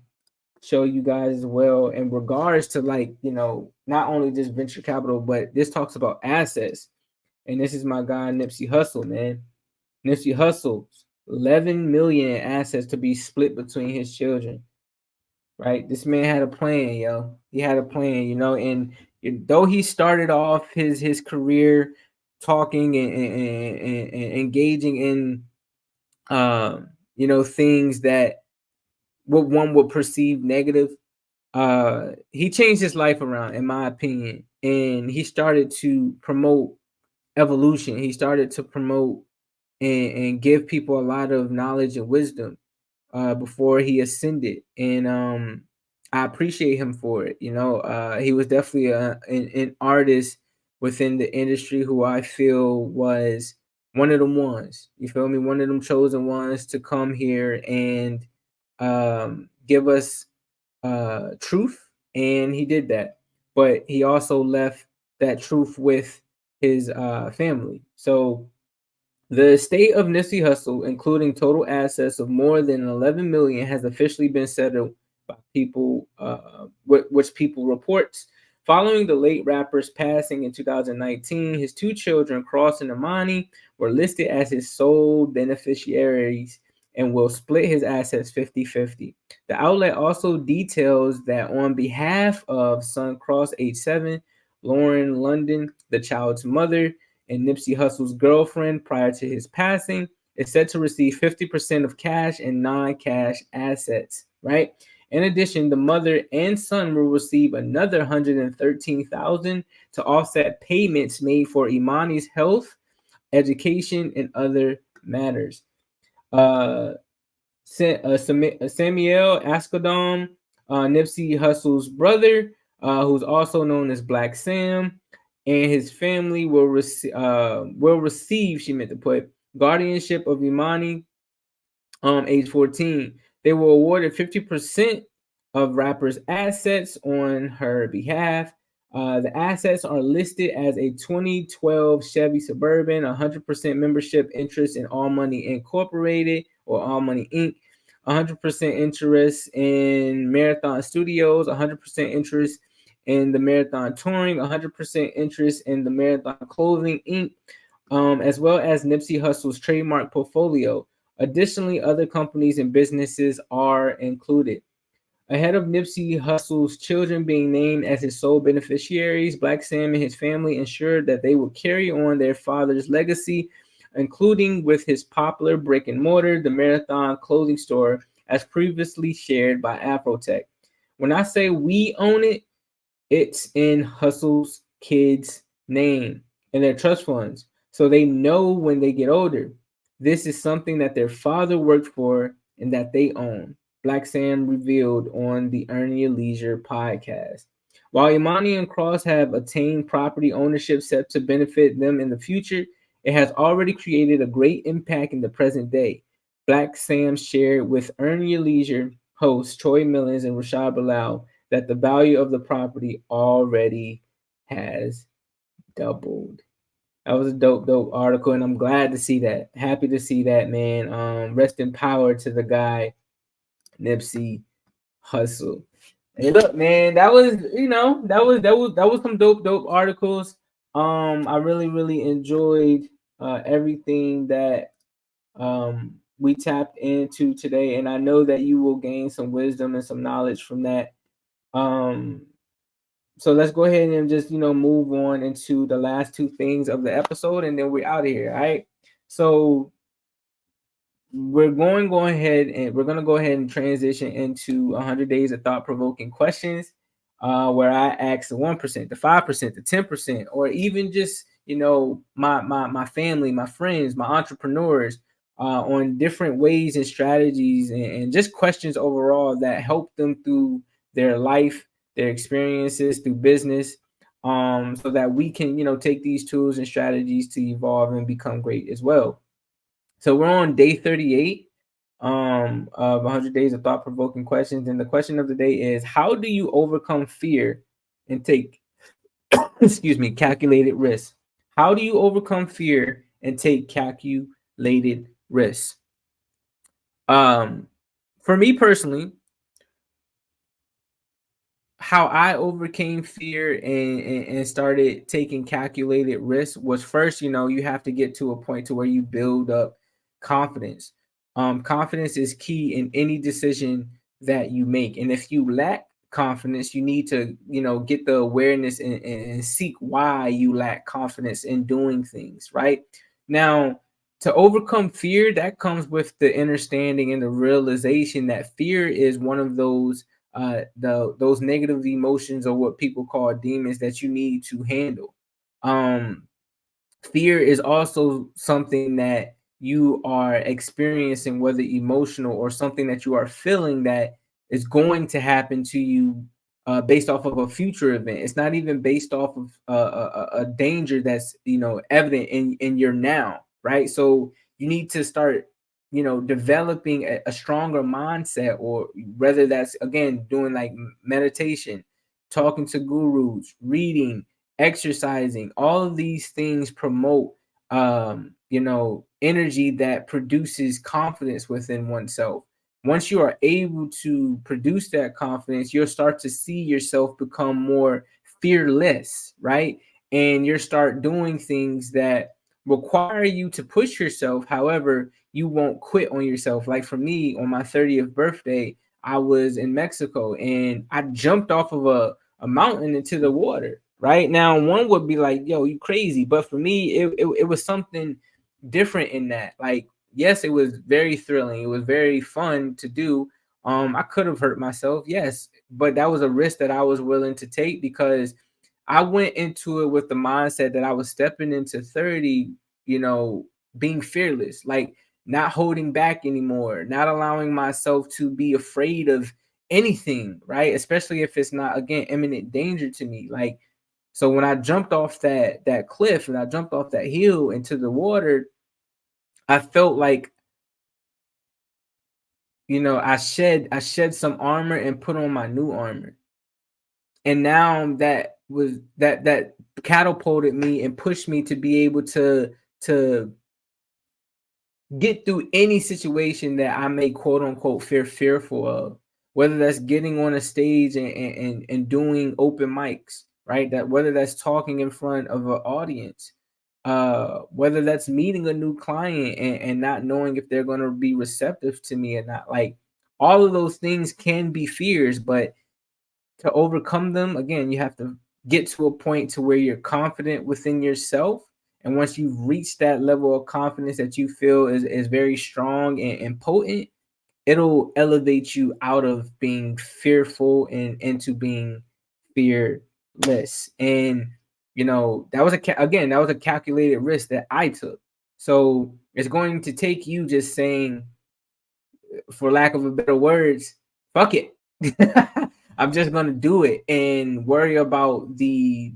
show you guys as well in regards to, like, you know, not only just venture capital, but this talks about assets. And this is my guy Nipsey Hussle, man. Nipsey Hussle's 11 million in assets to be split between his children. Right? This man had a plan, yo. He had a plan, you know, and though he started off his career talking and engaging in you know, things that what one would perceive negative, he changed his life around, in my opinion, and he started to promote evolution. He started to promote and give people a lot of knowledge and wisdom before he ascended, and I appreciate him for it. You know, he was definitely an artist within the industry who I feel was one of them ones. You feel me? One of them chosen ones to come here and give us truth, and he did that. But he also left that truth with his family. So the estate of Nipsey Hussle, including total assets of more than 11 million, has officially been settled by people, which people reports. Following the late rapper's passing in 2019, his two children, Cross and Imani, were listed as his sole beneficiaries and will split his assets 50-50. The outlet also details that on behalf of son Cross, age 7, Lauren London, the child's mother, and Nipsey Hussle's girlfriend prior to his passing, is set to receive 50% of cash and non-cash assets, right? In addition, the mother and son will receive another $113,000 to offset payments made for Imani's health, education, and other matters. Samuel Ascadom, Nipsey Hussle's brother, who's also known as Black Sam, and his family will receive, she meant to put, guardianship of Imani, age 14. They were awarded 50% of rapper's assets on her behalf. The assets are listed as a 2012 Chevy Suburban, 100% membership interest in All Money Incorporated or All Money Inc., 100% interest in Marathon Studios, 100% interest in the Marathon Touring, 100% interest in the Marathon Clothing Inc., as well as Nipsey Hussle's trademark portfolio. Additionally, other companies and businesses are included. Ahead of Nipsey Hussle's children being named as his sole beneficiaries, Black Sam and his family ensured that they would carry on their father's legacy, including with his popular brick and mortar, the Marathon Clothing Store, as previously shared by Afrotech. When I say we own it, it's in Hussle's kids' name and their trust funds, so they know when they get older, this is something that their father worked for and that they own. Black Sam revealed on the Earn Your Leisure podcast. While Imani and Cross have attained property ownership set to benefit them in the future, it has already created a great impact in the present day. Black Sam shared with Earn Your Leisure hosts Troy Millens and Rashad Bilal that the value of the property already has doubled. That was a dope article, and I'm glad to see that. Happy to see that, man. Rest in power to the guy, Nipsey Hussle. Hey, look, man, that was some dope articles. I really enjoyed everything that we tapped into today, and I know that you will gain some wisdom and some knowledge from that. So let's go ahead and just move on into the last two things of the episode, and then we're out of here. All right. So we're going to go ahead and transition into 100 days of thought-provoking questions, where I ask the 1%, the 5%, the 10%, or even just my family, my friends, my entrepreneurs, on different ways and strategies and just questions overall that help them through their life, their experiences, through business, so that we can take these tools and strategies to evolve and become great as well. So we're on day 38 of 100 days of thought-provoking questions, and the question of the day is: how do you overcome fear and take calculated risks? How do you overcome fear and take calculated risks? For me personally, how I overcame fear and started taking calculated risks was first, you have to get to a point to where you build up confidence. Confidence is key in any decision that you make. And if you lack confidence, you need to, get the awareness and seek why you lack confidence in doing things, right? Now, to overcome fear, that comes with the understanding and the realization that fear is one of those those negative emotions, or what people call demons, that you need to handle. um Fear is also something that you are experiencing, whether emotional or something that you are feeling that is going to happen to you, based off of a future event. It's not even based off of a danger that's evident in your now, right? So you need to start developing a stronger mindset, or whether that's again doing like meditation, talking to gurus, reading, exercising. All of these things promote energy that produces confidence within oneself. Once you are able to produce that confidence, you'll start to see yourself become more fearless, right? And you'll start doing things that require you to push yourself. However, you won't quit on yourself. Like for me, on my 30th birthday, I was in Mexico and I jumped off of a mountain into the water. Right now, one would be like, yo, you crazy. But for me, it was something different in that. Like, yes, it was very thrilling. It was very fun to do. I could have hurt myself, yes, but that was a risk that I was willing to take, because I went into it with the mindset that I was stepping into 30, being fearless, like not holding back anymore, not allowing myself to be afraid of anything, right? Especially if it's not, again, imminent danger to me. Like, so when I jumped off that cliff and I jumped off that hill into the water, I felt like, I shed some armor and put on my new armor. And now that catapulted me and pushed me to be able to get through any situation that I may quote unquote fearful of, whether that's getting on a stage and doing open mics, right? That whether that's talking in front of an audience, whether that's meeting a new client and not knowing if they're going to be receptive to me or not. Like, all of those things can be fears, but to overcome them, again, you have to get to a point to where you're confident within yourself. And once you've reached that level of confidence that you feel is very strong and potent, it'll elevate you out of being fearful and into being fearless. And that was again, that was a calculated risk that I took. So it's going to take you just saying, for lack of a better words, fuck it. I'm just gonna do it and worry about the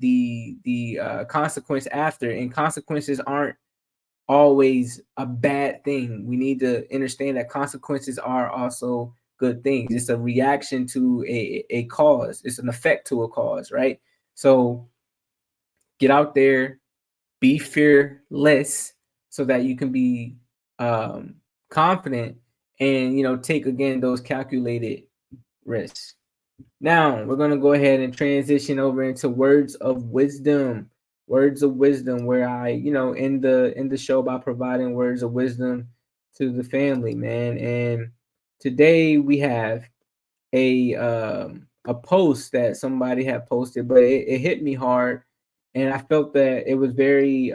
consequence after. And consequences aren't always a bad thing. We need to understand that consequences are also good things. It's a reaction to a cause. It's an effect to a cause, right? So get out there, be fearless, so that you can be confident and take again those calculated risks. Now we're gonna go ahead and transition over into words of wisdom. Words of wisdom, where I, end the show by providing words of wisdom to the family, man. And today we have a post that somebody had posted, but it hit me hard, and I felt that it was very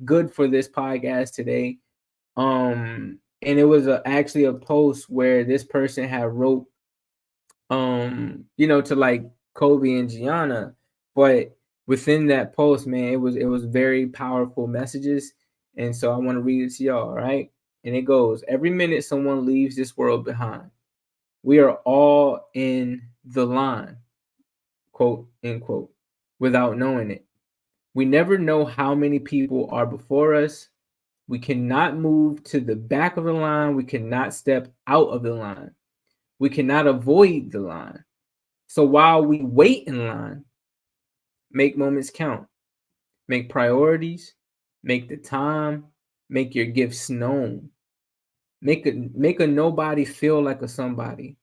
good for this podcast today. And it was actually a post where this person had wrote to like Kobe and Gianna, but within that post, man, it was very powerful messages. And so I want to read it to y'all, right? And it goes, every minute someone leaves this world behind, we are all in the line, quote, end quote, without knowing it. We never know how many people are before us. We cannot move to the back of the line. We cannot step out of the line. We cannot avoid the line. So while we wait in line, make moments count. Make priorities. Make the time. Make your gifts known. Make a nobody feel like a somebody.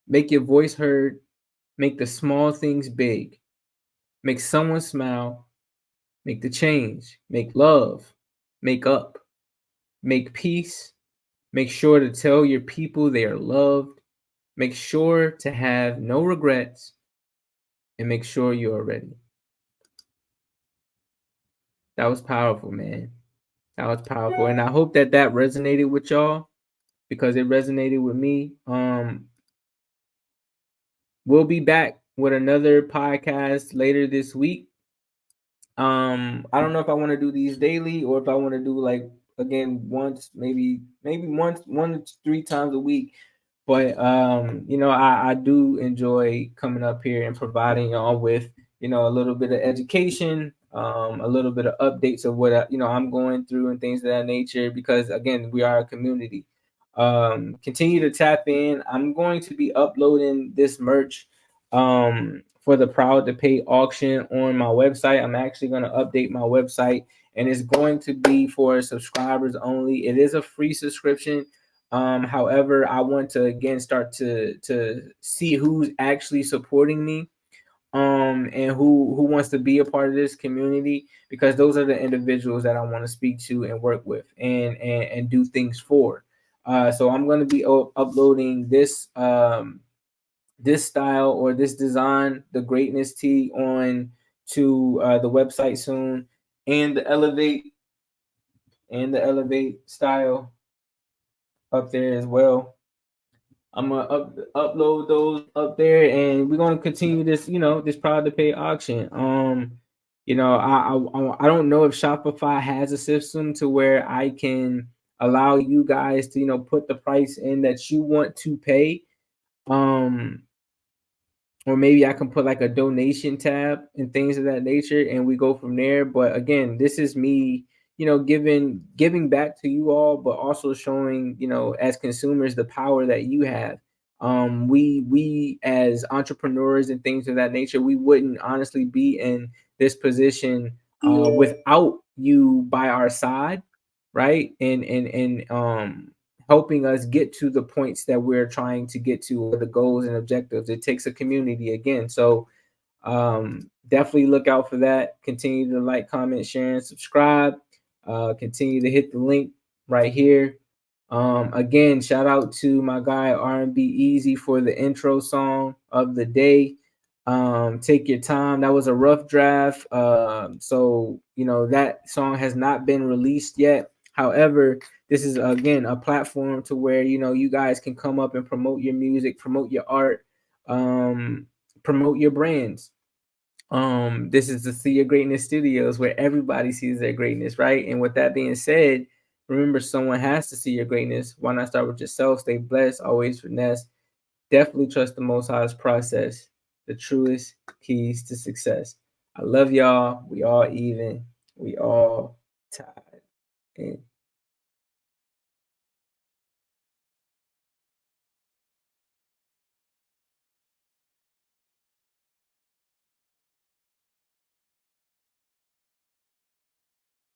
Make your voice heard. Make the small things big. Make someone smile. Make the change. Make love. Make up. Make peace. Make sure to tell your people they are loved. Make sure to have no regrets. And make sure you are ready. That was powerful, man. That was powerful. And I hope that resonated with y'all, because it resonated with me. We'll be back with another podcast later this week. I don't know if I want to do these daily or if I want to do like again once, maybe once 1 to 3 times a week. But I do enjoy coming up here and providing y'all with a little bit of education, a little bit of updates of what I'm going through and things of that nature, because again, we are a community. Continue to tap in. I'm going to be uploading this merch for the Proud to Pay auction on my website. I'm actually going to update my website, and it's going to be for subscribers only. It is a free subscription. However, I want to again start to see who's actually supporting me, and who wants to be a part of this community, because those are the individuals that I want to speak to and work with and do things for. So I'm going to be uploading this this style or this design, the Greatness Tee, on to the website soon, and the Elevate style up there as well. I'm gonna upload those up there, and we're gonna continue this, this Proud to Pay auction. I don't know if Shopify has a system to where I can allow you guys to put the price in that you want to pay. Or maybe I can put like a donation tab and things of that nature, and we go from there. But again, this is me, giving back to you all, but also showing, as consumers, the power that you have. We as entrepreneurs and things of that nature, we wouldn't honestly be in this position without you by our side, right? And helping us get to the points that we're trying to get to, or the goals and objectives. It takes a community again. So definitely look out for that. Continue to like, comment, share, and subscribe. Continue to hit the link right here. Again, shout out to my guy R&B Easy for the intro song of the day. Take your time. That was a rough draft. So that song has not been released yet. However, this is again a platform to where you guys can come up and promote your music, promote your art, promote your brands. This is the See Your Greatness Studios, where everybody sees their greatness, right? And with that being said, remember, someone has to see your greatness. Why not start with yourself? Stay blessed, always finesse. Definitely trust the Most High's process, the truest keys to success. I love y'all. We all even. We all tied in.